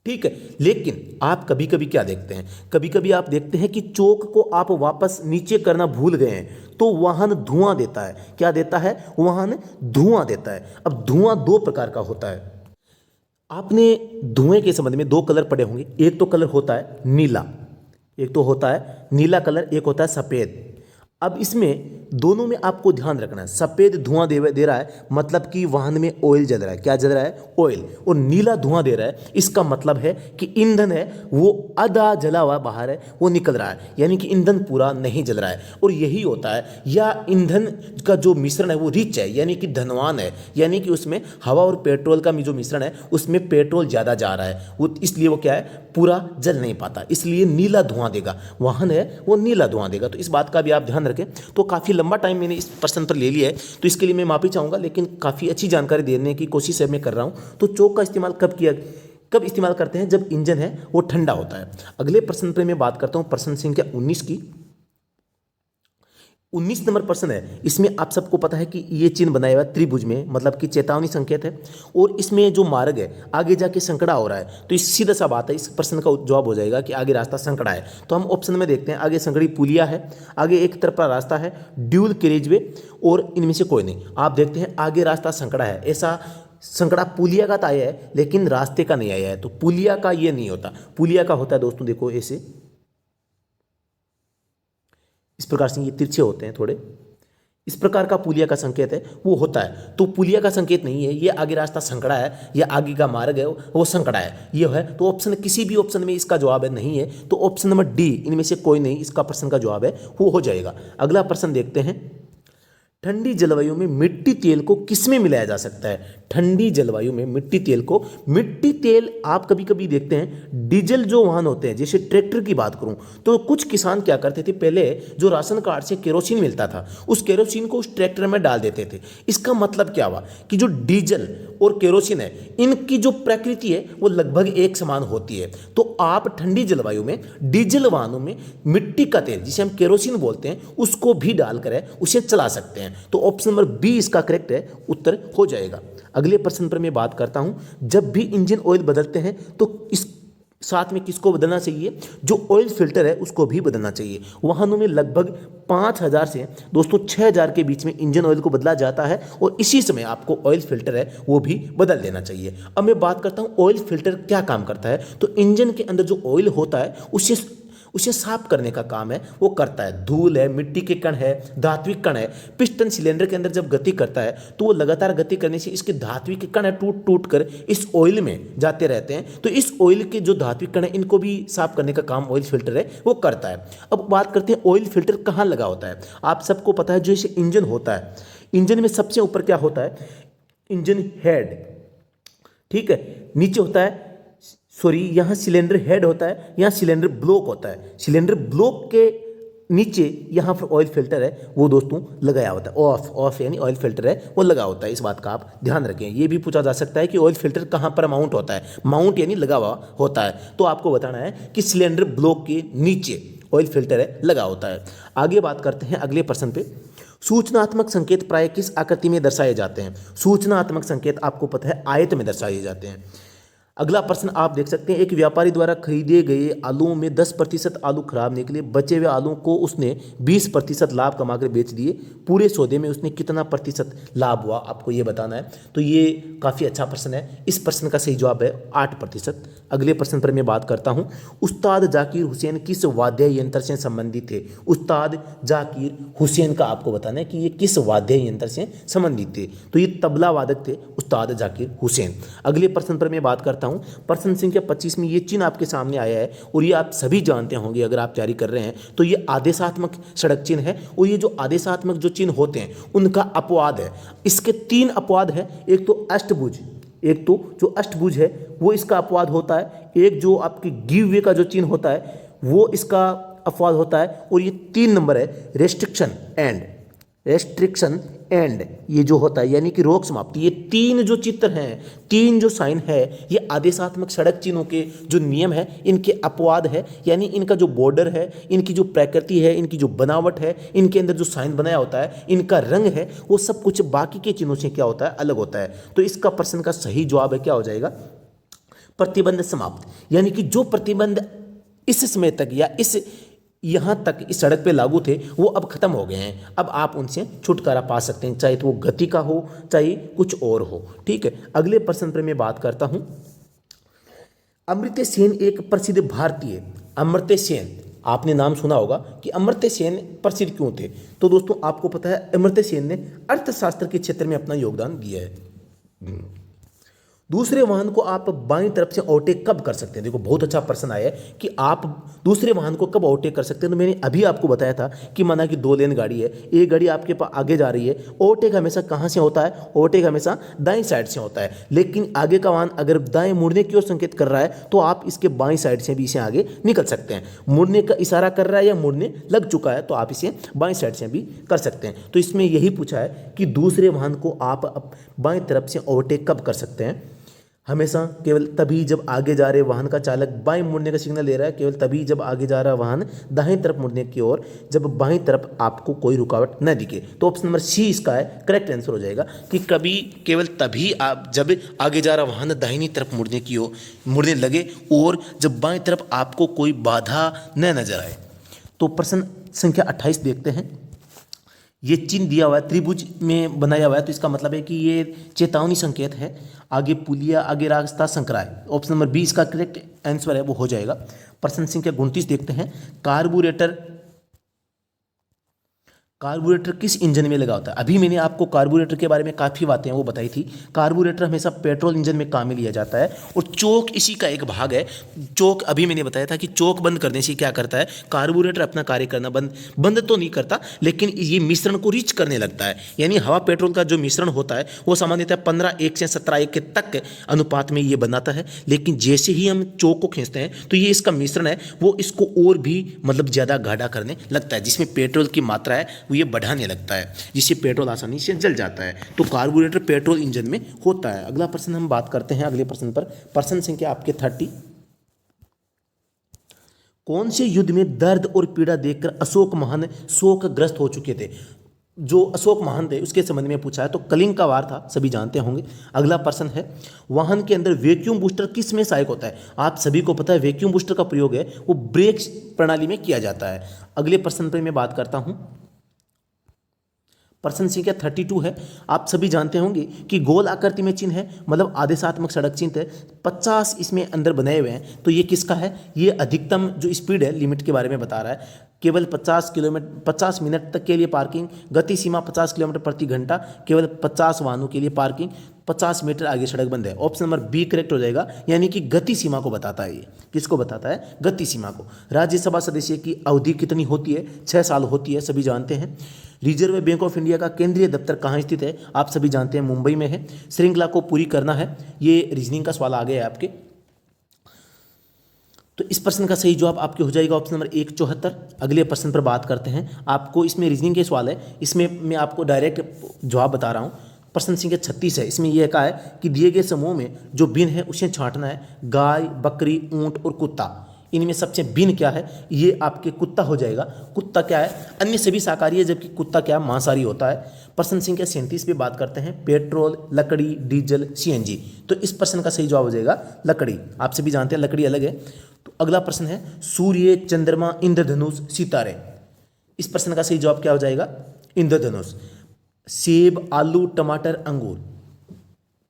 [SPEAKER 1] ठीक है। लेकिन आप कभी कभी क्या देखते हैं, कभी कभी आप देखते हैं कि चौक को आप वापस नीचे करना भूल गए हैं तो वाहन धुआं देता है। क्या देता है, वाहन धुआं देता है। अब धुआं दो प्रकार का होता है। आपने धुएं के संबंध में दो कलर पढ़े होंगे। एक तो कलर होता है नीला, एक तो होता है नीला कलर, एक होता है सफ़ेद। अब इसमें दोनों में आपको ध्यान रखना है, सफ़ेद धुआं दे रहा है मतलब कि वाहन में ऑयल जल रहा है। क्या जल रहा है, ऑयल। और नीला धुआं दे रहा है, इसका मतलब है कि ईंधन है वो आधा जला हुआ बाहर है वो निकल रहा है, यानी कि ईंधन पूरा नहीं जल रहा है। और यही होता है, या ईंधन का जो मिश्रण है वो रिच है यानी कि धनवान है, यानी कि उसमें हवा और पेट्रोल का जो मिश्रण है उसमें पेट्रोल ज़्यादा जा रहा है, वो इसलिए वो क्या है, पूरा जल नहीं पाता, इसलिए नीला धुआं देगा। वाहन है वो नीला धुआं देगा। तो इस बात का भी आप ध्यान रखें। तो काफ़ी लंबा टाइम मैंने इस प्रश्न पर ले लिया है तो इसके लिए मैं माफ़ी चाहूँगा, लेकिन काफ़ी अच्छी जानकारी देने की कोशिश है मैं कर रहा हूँ। तो चौक का इस्तेमाल कब इस्तेमाल करते हैं, जब इंजन है वो ठंडा होता है। अगले प्रश्न पर मैं बात करता हूँ, प्रश्न संख्या 19 की। 19 नंबर प्रश्न है। इसमें आप सबको पता है कि ये चिन्ह बनाया हुआ है त्रिभुज में, मतलब कि चेतावनी संकेत है, और इसमें जो मार्ग है आगे जाके संकड़ा हो रहा है। तो इस सीधा सा बात है, इस प्रश्न का जवाब हो जाएगा कि आगे रास्ता संकड़ा है। तो हम ऑप्शन में देखते हैं, आगे संकड़ी पुलिया है, आगे एक तरफ का रास्ता है ड्यूल कैरिजवे, और इनमें से कोई नहीं। आप देखते हैं आगे रास्ता संकड़ा है। ऐसा संकड़ा पुलिया का तो आया है लेकिन रास्ते का नहीं आया है, तो पुलिया का ये नहीं होता। पुलिया का होता है दोस्तों, देखो ऐसे इस प्रकार से ये तिरछे होते हैं थोड़े, इस प्रकार का पुलिया का संकेत है वो होता है। तो पुलिया का संकेत नहीं है, ये आगे रास्ता संकड़ा है या आगे का मार्ग है वो संकड़ा है, ये है। तो ऑप्शन किसी भी ऑप्शन में इसका जवाब है नहीं है, तो ऑप्शन नंबर डी इनमें से कोई नहीं इसका प्रश्न का जवाब है वो हो जाएगा। अगला प्रश्न देखते हैं, ठंडी जलवायु में मिट्टी तेल को किसमें मिलाया जा सकता है। ठंडी जलवायु में मिट्टी तेल को, मिट्टी तेल आप कभी कभी देखते हैं डीजल जो वाहन होते हैं, जैसे ट्रैक्टर की बात करूं तो कुछ किसान क्या करते थे, पहले जो राशन कार्ड से केरोसिन मिलता था उस केरोसिन को उस ट्रैक्टर में डाल देते थे। इसका मतलब क्या हुआ कि जो डीजल और केरोसिन है इनकी जो प्रकृति है वो लगभग एक समान होती है। तो आप ठंडी जलवायु में डीजल वाहनों में मिट्टी का तेल जिसे हम केरोसिन बोलते हैं उसको भी डालकर उसे चला सकते हैं। तो ऑप्शन नंबर बी इसका करेक्ट है, उत्तर हो जाएगा। अगले प्रश्न पर मैं बात करता हूं, जब भी इंजन ऑयल बदलते हैं तो इस साथ में किसको बदलना चाहिए, जो ऑयल फिल्टर है उसको भी बदलना चाहिए। वाहनों में लगभग 5000 से दोस्तों 6000 के बीच में इंजन ऑयल को बदला जाता है और इसी समय आपको ऑयल फिल्टर है वो भी बदल देना चाहिए। अब मैं बात करता हूं ऑयल फिल्टर क्या काम करता है। तो इंजन के अंदर जो ऑयल होता है उसे साफ करने का काम है वो करता है। धूल है, मिट्टी के कण है, धात्विक कण है। पिस्टन सिलेंडर के अंदर जब गति करता है तो वो लगातार गति करने से इसके धात्विक कण है टूट टूट कर इस ऑयल में जाते रहते हैं। तो इस ऑयल के जो धात्विक कण है इनको भी साफ करने का काम ऑयल फिल्टर है वो करता है। अब बात करते हैं ऑयल फिल्टर कहाँ लगा होता है। आप सबको पता है जो इसे इंजन होता है, इंजन में सबसे ऊपर क्या होता है, इंजन हेड, ठीक है, नीचे होता है यहाँ सिलेंडर हेड होता है, यहाँ सिलेंडर ब्लॉक होता है। सिलेंडर ब्लॉक के नीचे यहाँ पर ऑयल फिल्टर है वो दोस्तों लगाया होता है। ऑफ यानी ऑयल फिल्टर है वो लगा होता है। इस बात का आप ध्यान रखें। ये भी पूछा जा सकता है कि ऑयल फिल्टर कहाँ पर माउंट होता है। माउंट यानी लगा हुआ होता है। तो आपको बताना है कि सिलेंडर ब्लॉक के नीचे ऑयल फिल्टर है लगा होता है। आगे बात करते हैं अगले प्रश्न पे। सूचनात्मक संकेत प्राय किस आकृति में दर्शाए जाते हैं। सूचनात्मक संकेत आपको पता है आयत में दर्शाए जाते हैं। अगला प्रश्न आप देख सकते हैं, एक व्यापारी द्वारा खरीदे गए आलूओं में 10% आलू खराब निकले, बचे हुए आलू को उसने 20% लाभ कमाकर बेच दिए, पूरे सौदे में उसने कितना प्रतिशत लाभ हुआ, आपको ये बताना है। तो ये काफ़ी अच्छा प्रश्न है। इस प्रश्न का सही जवाब है 8%। अगले प्रश्न पर मैं बात करता हूँ। उस्ताद जाकिर हुसैन किस वाद्य यंत्र से संबंधित थे। उस्ताद जाकिर हुसैन का आपको बताना है कि ये किस वाद्य यंत्र से संबंधित थे। तो ये तबला वादक थे उस्ताद जाकिर हुसैन। अगले प्रश्न पर मैं बात करता हूं। प्रश्न संख्या 25 में ये चिन्ह आपके सामने आया है और ये आप सभी जानते होंगे अगर आप तैयारी कर रहे हैं तो ये आदेशात्मक सड़क चिन्ह है। और ये जो आदेशात्मक जो चिन्ह होते हैं उनका अपवाद है। इसके 3 अपवाद है। एक तो अष्टभुज, एक तो जो अष्टभुज है वो इसका अपवाद होता है। एक जो आपकी गिव वे का जो चिन्ह होता है वो इसका अपवाद होता है। और ये 3 नंबर है रेस्ट्रिक्शन एंड ये जो होता है यानी कि रोक समाप्ति। ये 3 जो चित्र हैं, 3 जो साइन है, ये आदेशात्मक सड़क चिन्हों के जो नियम है इनके अपवाद है। यानी इनका जो बॉर्डर है, इनकी जो प्रकृति है, इनकी जो बनावट है, इनके अंदर जो साइन बनाया होता है, इनका रंग है, वो सब कुछ बाकी के चिन्हों से क्या होता है, अलग होता है। तो इसका प्रश्न का सही जवाब है क्या हो जाएगा, प्रतिबंध समाप्त। यानी कि जो प्रतिबंध इस समय तक या यहाँ तक इस सड़क पे लागू थे वो अब खत्म हो गए हैं। अब आप उनसे छुटकारा पा सकते हैं, चाहे तो वो गति का हो चाहे कुछ और हो। ठीक है, अगले प्रश्न पर मैं बात करता हूँ। अमर्त्य सेन एक प्रसिद्ध भारतीय, अमर्त्य सेन आपने नाम सुना होगा कि अमर्त्य सेन प्रसिद्ध क्यों थे। तो दोस्तों आपको पता है अमर्त्य सेन ने अर्थशास्त्र के क्षेत्र में अपना योगदान दिया है। दूसरे वाहन को आप बाईं तरफ से ओवरटेक कब कर सकते हैं। देखो बहुत अच्छा प्रश्न आया है कि आप दूसरे वाहन को कब ओवरटेक कर सकते हैं। तो मैंने अभी आपको बताया था कि माना कि 2 लेन गाड़ी है, एक गाड़ी आपके पास आगे जा रही है, ओवरटेक हमेशा कहाँ से होता है, ओवरटेक हमेशा दाईं साइड से होता है। लेकिन आगे का वाहन अगर दाएं मुड़ने की ओर संकेत कर रहा है तो आप इसके बाईं साइड से भी इसे आगे निकल सकते हैं। मुड़ने का इशारा कर रहा है या मुड़ने लग चुका है तो आप इसे बाईं साइड से भी कर सकते हैं। तो इसमें यही पूछा है कि दूसरे वाहन को आप बाईं तरफ से ओवरटेक कब कर सकते हैं। हमेशा केवल तभी जब आगे जा रहे वाहन का चालक बाएं मुड़ने का सिग्नल दे रहा है, केवल तभी जब आगे जा रहा वाहन दाहिनी तरफ मुड़ने की ओर, जब बाईं तरफ आपको कोई रुकावट न दिखे। तो ऑप्शन नंबर सी इसका है करेक्ट आंसर हो जाएगा कि कभी केवल तभी आप जब आगे जा रहा वाहन दाहिनी तरफ मुड़ने की ओर मुड़ने लगे और जब बाएं तरफ आपको कोई बाधा न नजर आए। तो प्रश्न संख्या 28 देखते हैं। ये चिन्ह दिया हुआ है, त्रिभुज में बनाया हुआ है, तो इसका मतलब है कि ये चेतावनी संकेत है। आगे पुलिया, आगे रास्ता, संकराय। ऑप्शन नंबर 20 का करेक्ट आंसर है वो हो जाएगा। प्रश्न संख्या 29 देखते हैं। कार्बोरेटर किस इंजन में लगा होता है। अभी मैंने आपको कार्बोरेटर के बारे में काफ़ी बातें वो बताई थी। कार्बोरेटर हमेशा पेट्रोल इंजन में काम में लिया जाता है और चोक इसी का एक भाग है। चोक अभी मैंने बताया था कि चोक बंद करने से क्या करता है, कार्बोरेटर अपना कार्य करना बंद तो नहीं करता, लेकिन ये मिश्रण को रिच करने लगता है। यानी हवा पेट्रोल का जो मिश्रण होता है वो सामान्यतः 15:1 से 17:1 के तक अनुपात में ये बनाता है। लेकिन जैसे ही हम चोक को खींचते हैं तो ये इसका मिश्रण है वो इसको और भी मतलब ज़्यादा गाढ़ा करने लगता है, जिसमें पेट्रोल की मात्रा है ये बढ़ाने लगता है, जिससे पेट्रोल आसानी से जल जाता है। तो कार्बोरेटर पेट्रोल इंजन में होता है। अगला प्रश्न हम बात करते हैं अगले प्रश्न पर। प्रश्न संख्या आपके 30। कौन से युद्ध में दर्द और पीड़ा देखकर अशोक महान शोकग्रस्त हो चुके थे। जो अशोक महान थे उसके संबंध में पूछा है। तो कलिंग का वार था, सभी जानते होंगे। अगला प्रश्न है, वाहन के अंदर वैक्यूम बूस्टर किस में सहायक होता है। आप सभी को पता है वैक्यूम बूस्टर का प्रयोग है वो ब्रेक प्रणाली में किया जाता है। अगले प्रश्न पर मैं बात करता हूं। प्रश्न संख्या 32 है। आप सभी जानते होंगे कि गोल आकृति में चिन्ह है, मतलब आदेशात्मक सड़क चिन्ह है, 50 इसमें अंदर बनाए हुए हैं। तो ये किसका है? ये अधिकतम जो स्पीड है, लिमिट के बारे में बता रहा है। केवल 50 मिनट तक के लिए पार्किंग, गति सीमा 50 किलोमीटर प्रति घंटा, केवल 50 वाहनों के लिए पार्किंग, 50 मीटर आगे सड़क बंद है। ऑप्शन नंबर बी करेक्ट हो जाएगा, यानी कि गति सीमा को बताता है। ये किसको बताता है? गति सीमा को। राज्यसभा सदस्य की अवधि कितनी होती है? 6 साल होती है, सभी जानते हैं। रिजर्व बैंक ऑफ इंडिया का केंद्रीय दफ्तर कहाँ स्थित है? आप सभी जानते हैं, मुंबई में है। श्रृंखला को पूरी करना है, ये रीजनिंग का सवाल आ गया है आपके। तो इस प्रश्न का सही जवाब आपके हो जाएगा ऑप्शन नंबर 1 74। अगले प्रश्न पर बात करते हैं। आपको इसमें रीजनिंग के सवाल है, इसमें मैं आपको डायरेक्ट जवाब बता रहा हूँ। प्रश्न संख्या 36 है। इसमें यह कहा है कि दिए गए समूह में जो भिन्न है उसे छांटना है। गाय, बकरी, ऊंट और कुत्ता, इनमें सबसे भिन्न क्या है? ये आपके कुत्ता हो जाएगा। कुत्ता क्या है? अन्य सभी शाकाहारी है, जबकि कुत्ता क्या है? मांसाहारी होता है। प्रश्न संख्या 37 पे बात करते हैं। पेट्रोल, लकड़ी, डीजल, सीएनजी। तो इस प्रश्न का सही जवाब हो जाएगा लकड़ी। आप सभी जानते हैं लकड़ी अलग है। तो अगला प्रश्न है सूर्य, चंद्रमा, इंद्रधनुष, सितारे। इस प्रश्न का सही जवाब क्या हो जाएगा? इंद्रधनुष। सेब, आलू, टमाटर, अंगूर।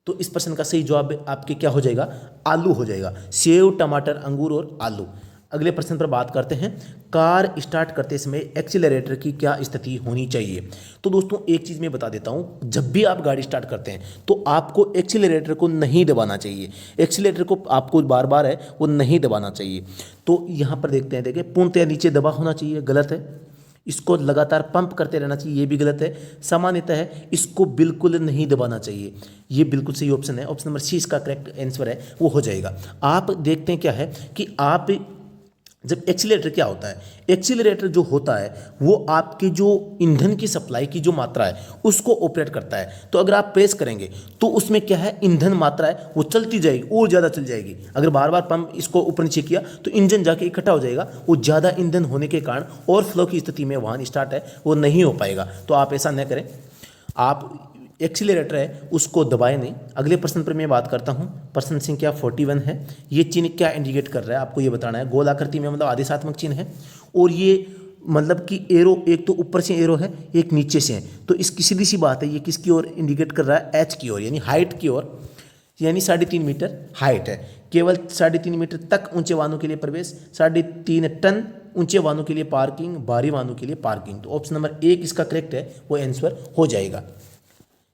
[SPEAKER 1] तो इस प्रश्न का सही जवाब आपके क्या हो जाएगा? आलू हो जाएगा। सेब, टमाटर, अंगूर और आलू। अगले प्रश्न पर बात करते हैं। कार स्टार्ट करते समय एक्सीलरेटर की क्या स्थिति होनी चाहिए? तो दोस्तों एक चीज़ मैं बता देता हूं, जब भी आप गाड़ी स्टार्ट करते हैं तो आपको एक्सीलरेटर को नहीं दबाना चाहिए। एक्सीलरेटर को आपको बार बार है वो नहीं दबाना चाहिए। तो यहाँ पर देखते हैं, देखिए पूर्णतः नीचे दबा होना चाहिए, गलत है। इसको लगातार पंप करते रहना चाहिए, ये भी गलत है। सामान्यतः है इसको बिल्कुल नहीं दबाना चाहिए, ये बिल्कुल सही ऑप्शन है। ऑप्शन नंबर सी इसका करेक्ट आंसर है, वो हो जाएगा। आप देखते हैं क्या है कि आप जब एक्सीलरेटर क्या होता है? एक्सीलरेटर जो होता है वो आपके जो ईंधन की सप्लाई की जो मात्रा है उसको ऑपरेट करता है। तो अगर आप प्रेस करेंगे तो उसमें क्या है, ईंधन मात्रा है वो चलती जाएगी और ज़्यादा चल जाएगी। अगर बार बार पंप इसको ऊपर नीचे किया तो इंजन जाके इकट्ठा हो जाएगा, वो ज़्यादा ईंधन होने के कारण और फ्लो की स्थिति में वाहन स्टार्ट है वो नहीं हो पाएगा। तो आप ऐसा न करें, आप एक्सीलरेटर है उसको दबाए नहीं। अगले प्रश्न पर मैं बात करता हूं। प्रश्न संख्या 41 है। ये चिन्ह क्या इंडिकेट कर रहा है आपको ये बताना है। गोल आकृति में मतलब आदेशात्मक चिन्ह है, और ये मतलब कि एरो एक तो ऊपर से एरो है, एक नीचे से है। तो इसकी सीधी सी बात है, ये किसकी ओर इंडिकेट कर रहा है? एच की ओर, यानी हाइट की ओर, यानी 3.5 मीटर हाइट है। केवल 3.5 मीटर तक ऊंचे वाहनों के लिए प्रवेश, 3.5 टन ऊंचे वाहनों के लिए पार्किंग, भारी वाहनों के लिए पार्किंग। तो ऑप्शन नंबर 1 इसका करेक्ट है, वो आंसर हो जाएगा।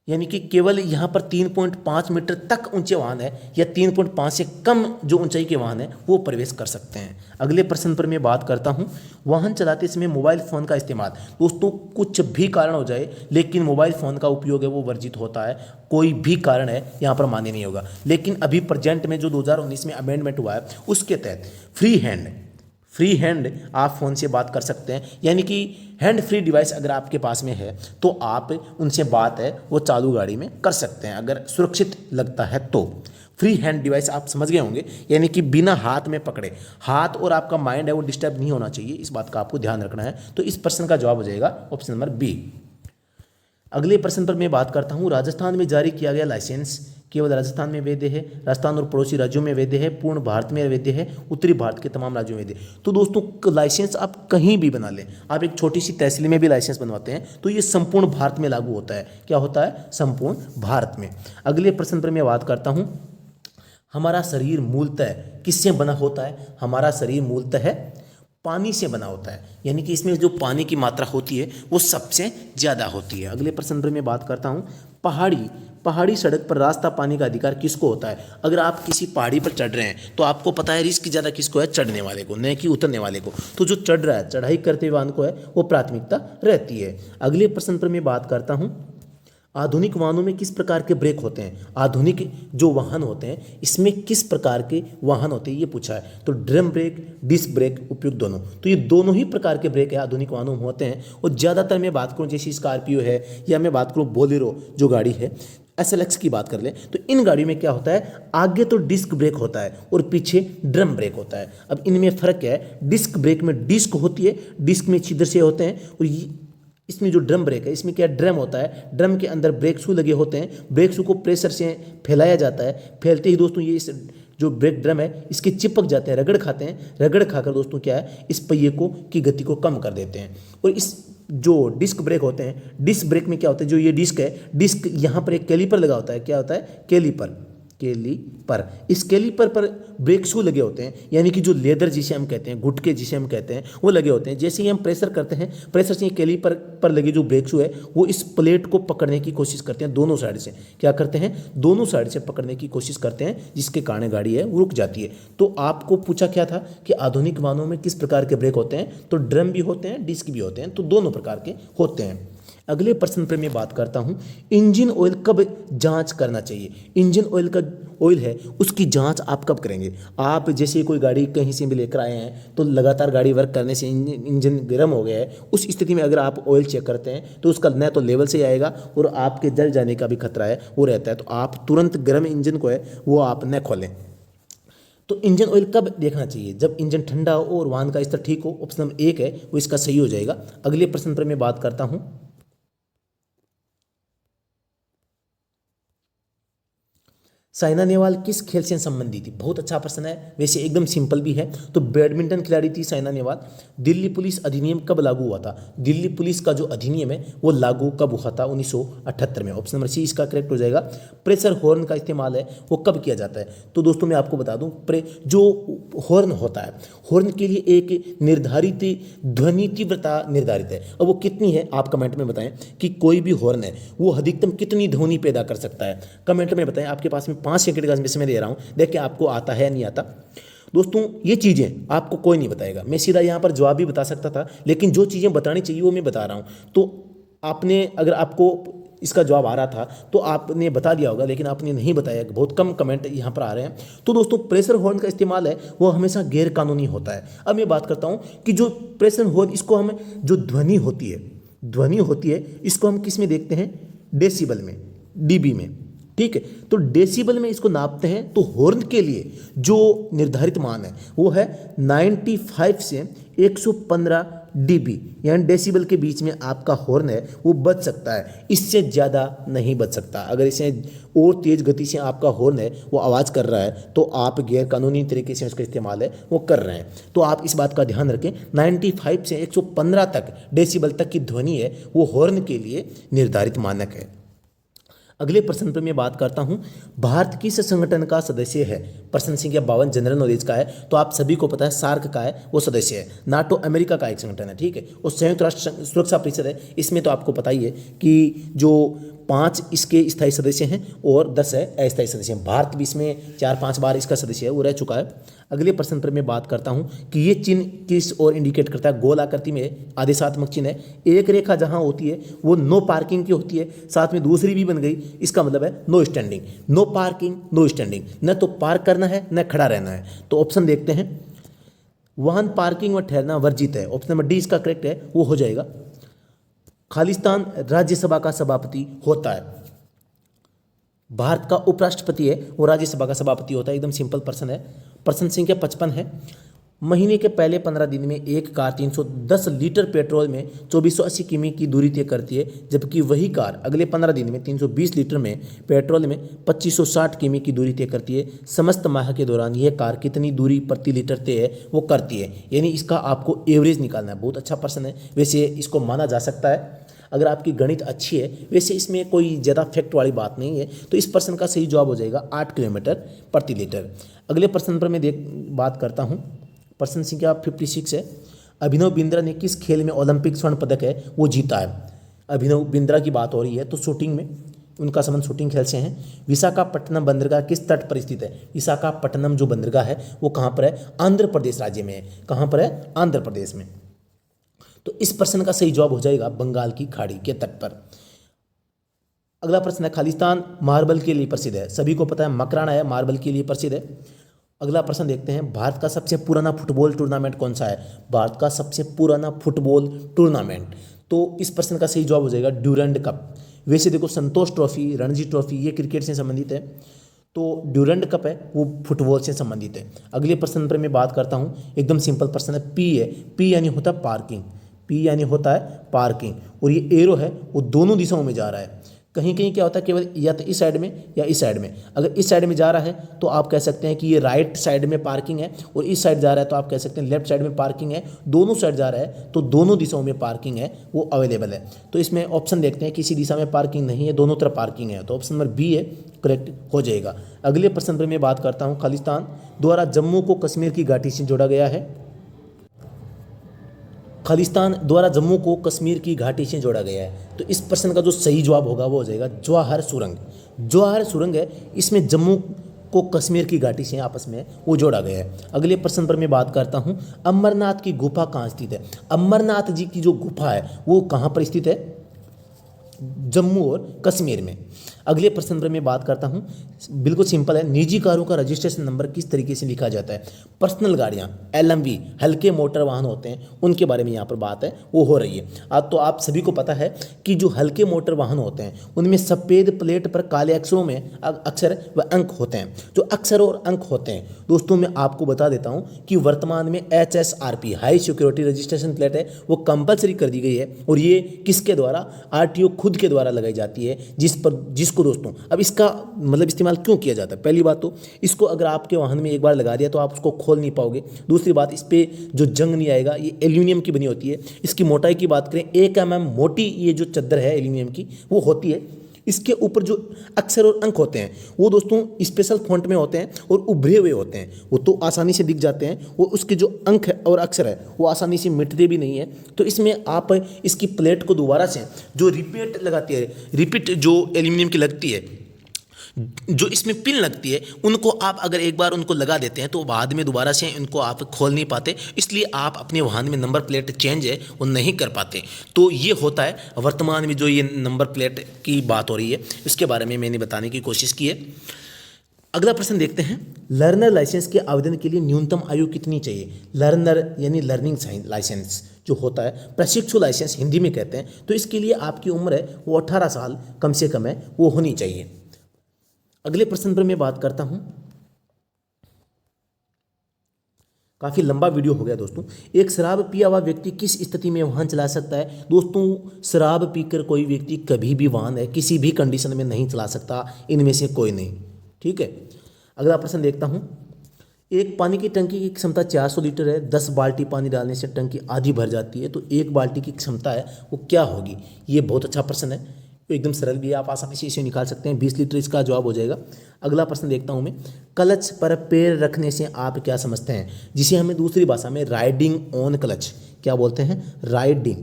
[SPEAKER 1] यानी कि केवल यहाँ पर 3.5 मीटर तक ऊंचे वाहन है या 3.5 से कम जो ऊंचाई के वाहन है वो प्रवेश कर सकते हैं। अगले प्रश्न पर मैं बात करता हूँ। वाहन चलाते समय मोबाइल फ़ोन का इस्तेमाल, दोस्तों कुछ भी कारण हो जाए लेकिन मोबाइल फ़ोन का उपयोग है वो वर्जित होता है। कोई भी कारण है यहाँ पर मान्य नहीं होगा। लेकिन अभी प्रेजेंट में जो 2019 में अमेंडमेंट हुआ है उसके तहत फ्री हैंड आप फ़ोन से बात कर सकते हैं। यानी कि हैंड फ्री डिवाइस अगर आपके पास में है तो आप उनसे बात है वो चालू गाड़ी में कर सकते हैं, अगर सुरक्षित लगता है तो। फ्री हैंड डिवाइस आप समझ गए होंगे, यानी कि बिना हाथ में पकड़े, हाथ और आपका माइंड है वो डिस्टर्ब नहीं होना चाहिए, इस बात का आपको ध्यान रखना है। तो इस प्रश्न का जवाब हो जाएगा ऑप्शन नंबर बी। अगले प्रश्न पर मैं बात करता हूँ। राजस्थान में जारी किया गया लाइसेंस केवल राजस्थान में वैध है, राजस्थान और पड़ोसी राज्यों में वैध है, पूर्ण भारत में वैध है, उत्तरी भारत के तमाम राज्यों में वैध है। तो दोस्तों लाइसेंस आप कहीं भी बना लें, आप एक छोटी सी तहसील में भी लाइसेंस बनवाते हैं तो ये संपूर्ण भारत में लागू होता है। क्या होता है? संपूर्ण भारत में। अगले प्रश्न पर मैं बात करता हूँ। हमारा शरीर मूलतः किससे बना होता है? हमारा शरीर मूलतः पानी से बना होता है, यानी कि इसमें जो पानी की मात्रा होती है वो सबसे ज़्यादा होती है। अगले प्रश्न पर मैं बात करता हूँ। पहाड़ी सड़क पर रास्ता पाने का अधिकार किसको होता है? अगर आप किसी पहाड़ी पर चढ़ रहे हैं तो आपको पता है रिस्क ज़्यादा किसको है? चढ़ने वाले को, न कि उतरने वाले को। तो जो चढ़ रहा है, चढ़ाई करते हुए वाहन को है वो प्राथमिकता रहती है। अगले प्रश्न पर मैं बात करता हूँ। आधुनिक वाहनों में किस प्रकार के ब्रेक होते हैं? आधुनिक जो वाहन होते हैं इसमें किस प्रकार के वाहन होते हैं ये पूछा है। तो ड्रम ब्रेक, डिस्क ब्रेक, उपयुक्त दोनों। तो ये दोनों ही प्रकार के ब्रेक है आधुनिक वाहनों में होते हैं। और ज़्यादातर मैं बात करूँ जैसे स्कॉर्पियो है या मैं बात करूँ बोलेरो जो गाड़ी है, SLX की बात कर लें तो इन गाड़ियों में क्या होता है? आगे तो डिस्क ब्रेक होता है और पीछे ड्रम ब्रेक होता है। अब इनमें फ़र्क क्या है? डिस्क ब्रेक में डिस्क होती है, डिस्क में छिद्र से होते हैं, और इसमें जो ड्रम ब्रेक है इसमें क्या ड्रम होता है, ड्रम के अंदर ब्रेक शू लगे होते हैं, ब्रेक शू को प्रेशर से फैलाया जाता है। फैलते ही दोस्तों ये इस जो ब्रेक ड्रम है इसके चिपक जाते हैं, रगड़ खाते हैं, रगड़ खाकर दोस्तों क्या है इस पहिए को की गति को कम कर देते हैं। और इस जो डिस्क ब्रेक होते हैं, डिस्क ब्रेक में क्या होता है, जो ये डिस्क है, डिस्क यहाँ पर एक कैलिपर लगा होता है, क्या होता है, कैलिपर, कैलिपर। इस कैलिपर पर ब्रेक शू लगे होते हैं, यानी कि जो लेदर जिसे हम कहते हैं, गुटके जिसे हम कहते हैं, वो लगे होते हैं। जैसे ही हम प्रेशर करते हैं, प्रेशर से कैलिपर पर लगे जो ब्रेक शू है वो इस प्लेट को पकड़ने की कोशिश करते हैं दोनों साइड से। क्या करते हैं, दोनों साइड से पकड़ने की कोशिश करते हैं, जिसके कारण गाड़ी है वो रुक जाती है। तो आपको पूछा क्या था कि आधुनिक वाहनों में किस प्रकार के ब्रेक होते हैं, तो ड्रम भी होते हैं, डिस्क भी होते हैं, तो दोनों प्रकार के होते हैं। अगले प्रश्न पर मैं बात करता हूं, इंजन ऑयल कब जांच करना चाहिए। इंजन ऑयल का ऑयल है उसकी जांच आप कब करेंगे। आप जैसे कोई गाड़ी कहीं से भी लेकर आए हैं तो लगातार गाड़ी वर्क करने से इंजन गर्म हो गया है, उस स्थिति में अगर आप ऑयल चेक करते हैं तो उसका न तो लेवल से आएगा और आपके जल जाने का भी खतरा है वो रहता है। तो आप तुरंत गर्म इंजन को है वो आप न खोलें। तो इंजन ऑयल कब देखना चाहिए, जब इंजन ठंडा हो और वाहन का स्तर ठीक हो। ऑप्शन नंबर 1 है वो इसका सही हो जाएगा। अगले प्रश्न पर मैं बात करता हूं, साइना नेहवाल किस खेल से संबंधित थी। बहुत अच्छा प्रश्न है, वैसे एकदम सिंपल भी है। तो बैडमिंटन खिलाड़ी थी साइना नेहवाल। दिल्ली पुलिस अधिनियम कब लागू हुआ था। दिल्ली पुलिस का जो अधिनियम है वो लागू कब हुआ था, 1978 में। ऑप्शन नंबर सी इसका करेक्ट हो जाएगा। प्रेशर हॉर्न का इस्तेमाल है वो कब किया जाता है। तो दोस्तों मैं आपको बता दूं, जो हॉर्न होता है, हॉर्न के लिए एक निर्धारित ध्वनि तीव्रता निर्धारित है। अब वो कितनी है आप कमेंट में बताएं कि कोई भी हॉर्न है वो अधिकतम कितनी ध्वनि पैदा कर सकता है, कमेंट में बताएं। आपके पास में 5 सेकंड का समय दे रहा हूं, देखिए आपको आता है या नहीं आता। दोस्तों ये चीज़ें आपको कोई नहीं बताएगा, मैं सीधा यहाँ पर जवाब भी बता सकता था, लेकिन जो चीज़ें बतानी चाहिए वो मैं बता रहा हूँ। तो आपने, अगर आपको इसका जवाब आ रहा था तो आपने बता दिया होगा, लेकिन आपने नहीं बताया। बहुत कम कमेंट यहाँ पर आ रहे हैं। तो दोस्तों प्रेशर हॉर्न का इस्तेमाल है वो हमेशा गैर कानूनी होता है। अब मैं बात करता हूँ कि जो प्रेशर हॉर्न, इसको हम, जो ध्वनि होती है, ध्वनि होती है, इसको हम किस में देखते हैं, डेसिबल में, डीबी में, ठीक है। तो डेसिबल में इसको नापते हैं। तो हॉर्न के लिए जो निर्धारित मान है वो है 95 से 115 डीबी, यानी डेसिबल के बीच में आपका हॉर्न है वो बज सकता है, इससे ज़्यादा नहीं बज सकता। अगर इसे और तेज़ गति से आपका हॉर्न है वो आवाज़ कर रहा है तो आप गैर कानूनी तरीके से उसका इस्तेमाल है वो कर रहे हैं। तो आप इस बात का ध्यान रखें, 95 से 115 तक डेसिबल तक की ध्वनि है वो हॉर्न के लिए निर्धारित मानक है। अगले प्रश्न पर मैं बात करता हूं, भारत किस संगठन का सदस्य है। प्रश्न संख्या 52 जनरल नॉलेज का है। तो आप सभी को पता है सार्क का है वो सदस्य है। नाटो अमेरिका का एक संगठन है, ठीक है। और संयुक्त राष्ट्र सुरक्षा परिषद है, इसमें तो आपको पता ही है कि जो 5 इसके स्थायी सदस्य हैं और 10 है अस्थायी सदस्य हैं। भारत भी इसमें 4-5 बार इसका सदस्य है वो रह चुका है। अगले प्रश्न पर मैं बात करता हूं कि ये चिन्ह किस ओर इंडिकेट करता है। गोल आकृति में आदेशात्मक चिन्ह है। एक रेखा जहां होती है वो नो पार्किंग की होती है, साथ में दूसरी भी बन गई, इसका मतलब है no standing. No parking, no standing, न तो पार्क करना है न खड़ा रहना है। तो ऑप्शन देखते हैं, वाहन पार्किंग में ठहरना वर्जित है। ऑप्शन नंबर डी इसका करेक्ट है वो हो जाएगा। खालिस्तान राज्यसभा का सभापति होता है। भारत का उपराष्ट्रपति है वो राज्यसभा का सभापति होता है। एकदम सिंपल प्रश्न है। प्रश्न संख्या 55 है, महीने के पहले 15 दिन में एक कार 310 लीटर पेट्रोल में 2480 किमी की दूरी तय करती है, जबकि वही कार अगले 15 दिन में 320 लीटर में पेट्रोल में 2560 किमी की दूरी तय करती है। समस्त माह के दौरान यह कार कितनी दूरी प्रति लीटर तय है वो करती है, यानी इसका आपको एवरेज निकालना है। बहुत अच्छा प्रश्न है, वैसे इसको माना जा सकता है अगर आपकी गणित अच्छी है। वैसे इसमें कोई ज़्यादा फैक्ट वाली बात नहीं है। तो इस प्रश्न का सही जवाब हो जाएगा 8 किलोमीटर प्रति लीटर। अगले प्रश्न पर मैं बात करता हूँ। प्रश्न संख्या 56 है, अभिनव बिंद्रा ने किस खेल में ओलंपिक स्वर्ण पदक है वो जीता है। अभिनव बिंद्रा की बात हो रही है तो शूटिंग में, उनका संबंध शूटिंग खेल से है। विशाखापट्टनम बंदरगाह किस तट पर स्थित है। विशाखापट्टनम जो बंदरगाह है वो कहाँ पर है, आंध्र प्रदेश राज्य में है। कहाँ पर है, आंध्र प्रदेश में। तो इस प्रश्न का सही जवाब हो जाएगा बंगाल की खाड़ी के तट पर। अगला प्रश्न है, खालिस्तान मार्बल के लिए प्रसिद्ध है। सभी को पता है मकराना है मार्बल के लिए प्रसिद्ध है। अगला प्रश्न देखते हैं, भारत का सबसे पुराना फुटबॉल टूर्नामेंट कौन सा है। भारत का सबसे पुराना फुटबॉल टूर्नामेंट, तो इस प्रश्न का सही जवाब हो जाएगा ड्यूरेंट कप। वैसे देखो संतोष ट्रॉफी, रणजी ट्रॉफी ये क्रिकेट से संबंधित है, तो ड्यूरेंट कप है वो फुटबॉल से संबंधित है। अगले प्रश्न पर मैं बात करता हूँ, एकदम सिंपल प्रश्न है। पी है, पी यानी होता है पार्किंग, पी यानी होता है पार्किंग, और ये एरो है वो दोनों दिशाओं में जा रहा है। कहीं कहीं क्या होता है केवल या तो इस साइड में या इस साइड में। अगर इस साइड में जा रहा है तो आप कह सकते हैं कि ये राइट साइड में पार्किंग है, और इस साइड जा रहा है तो आप कह सकते हैं लेफ्ट साइड में पार्किंग है। दोनों साइड जा रहा है तो दोनों दिशाओं में पार्किंग है वो अवेलेबल है। तो इसमें ऑप्शन देखते हैं, किसी दिशा में पार्किंग नहीं है, दोनों तरफ पार्किंग है, तो ऑप्शन नंबर बी है करेक्ट हो जाएगा। अगले प्रश्न पर मैं बात करता हूँ, खालिस्तान द्वारा जम्मू को कश्मीर की घाटी से जोड़ा गया है। खालिस्तान द्वारा जम्मू को कश्मीर की घाटी से जोड़ा गया है। तो इस प्रश्न का जो सही जवाब होगा वो हो जाएगा जवाहर सुरंग। जवाहर सुरंग है, इसमें जम्मू को कश्मीर की घाटी से आपस में वो जोड़ा गया है। अगले प्रश्न पर मैं बात करता हूँ, अमरनाथ की गुफा कहाँ स्थित है। अमरनाथ जी की जो गुफा है वो कहाँ पर स्थित है, जम्मू और कश्मीर में। अगले प्रश्न पर मैं बात करता हूं, बिल्कुल सिंपल है, निजी कारों का रजिस्ट्रेशन नंबर किस तरीके से लिखा जाता है। पर्सनल गाड़ियां LMV हल्के मोटर वाहन होते हैं उनके बारे में यहाँ पर बात है वो हो रही है। तो आप सभी को पता है कि जो हल्के मोटर वाहन होते हैं उनमें सफ़ेद प्लेट पर काले अक्षरों में अक्षर व अंक होते हैं। जो अक्षर और अंक होते हैं दोस्तों मैं आपको बता देता हूँ कि वर्तमान में HSRP high security registration plate है वो कंपलसरी कर दी गई है, और ये किसके द्वारा, RTO खुद के द्वारा लगाई जाती है, जिसको दोस्तों अब इसका मतलब इस्तेमाल क्यों किया जाता है। पहली बात तो इसको अगर आपके वाहन में एक बार लगा दिया तो आप उसको खोल नहीं पाओगे। दूसरी बात, इस पे जो जंग नहीं आएगा, ये एल्यूमिनियम की बनी होती है। इसकी मोटाई की बात करें 1 mm मोटी ये जो चद्दर है एल्यूमिनियम की वो होती है। इसके ऊपर जो अक्षर और अंक होते हैं वो दोस्तों स्पेशल फॉन्ट में होते हैं और उभरे हुए होते हैं, वो तो आसानी से दिख जाते हैं। वो उसके जो अंक है और अक्षर है वो आसानी से मिटते भी नहीं है। तो इसमें आप इसकी प्लेट को दोबारा से जो रिपीट लगाती है, रिपीट जो एल्यूमिनियम की लगती है, जो इसमें पिन लगती है, उनको आप अगर एक बार उनको लगा देते हैं तो बाद में दोबारा से उनको आप खोल नहीं पाते, इसलिए आप अपने वाहन में नंबर प्लेट चेंज है वो नहीं कर पाते। तो ये होता है वर्तमान में जो ये नंबर प्लेट की बात हो रही है इसके बारे में मैंने बताने की कोशिश की है। अगला प्रश्न देखते हैं, लर्नर लाइसेंस के आवेदन के लिए न्यूनतम आयु कितनी चाहिए। लर्नर यानी लर्निंग लाइसेंस जो होता है, प्रशिक्षु लाइसेंस हिंदी में कहते हैं, तो इसके लिए आपकी उम्र है वो 18 साल कम से कम है वो होनी चाहिए। अगले प्रश्न पर मैं बात करता हूं, काफी लंबा वीडियो हो गया दोस्तों। एक शराब पिया हुआ व्यक्ति किस स्थिति में वाहन चला सकता है। दोस्तों शराब पीकर कोई व्यक्ति कभी भी वाहन है किसी भी कंडीशन में नहीं चला सकता, इनमें से कोई नहीं, ठीक है। अगला प्रश्न देखता हूं, एक पानी की टंकी की क्षमता 400 लीटर है, 10 बाल्टी पानी डालने से टंकी आधी भर जाती है, तो एक बाल्टी की क्षमता है वो क्या होगी। ये बहुत अच्छा प्रश्न है, एकदम सरल भी है, आप आसानी से इसे निकाल सकते हैं। 20 लीटर इसका जवाब हो जाएगा। अगला प्रश्न देखता हूं मैं, क्लच पर पैर रखने से आप क्या समझते हैं, जिसे हमें दूसरी भाषा में राइडिंग ऑन क्लच क्या बोलते हैं। Riding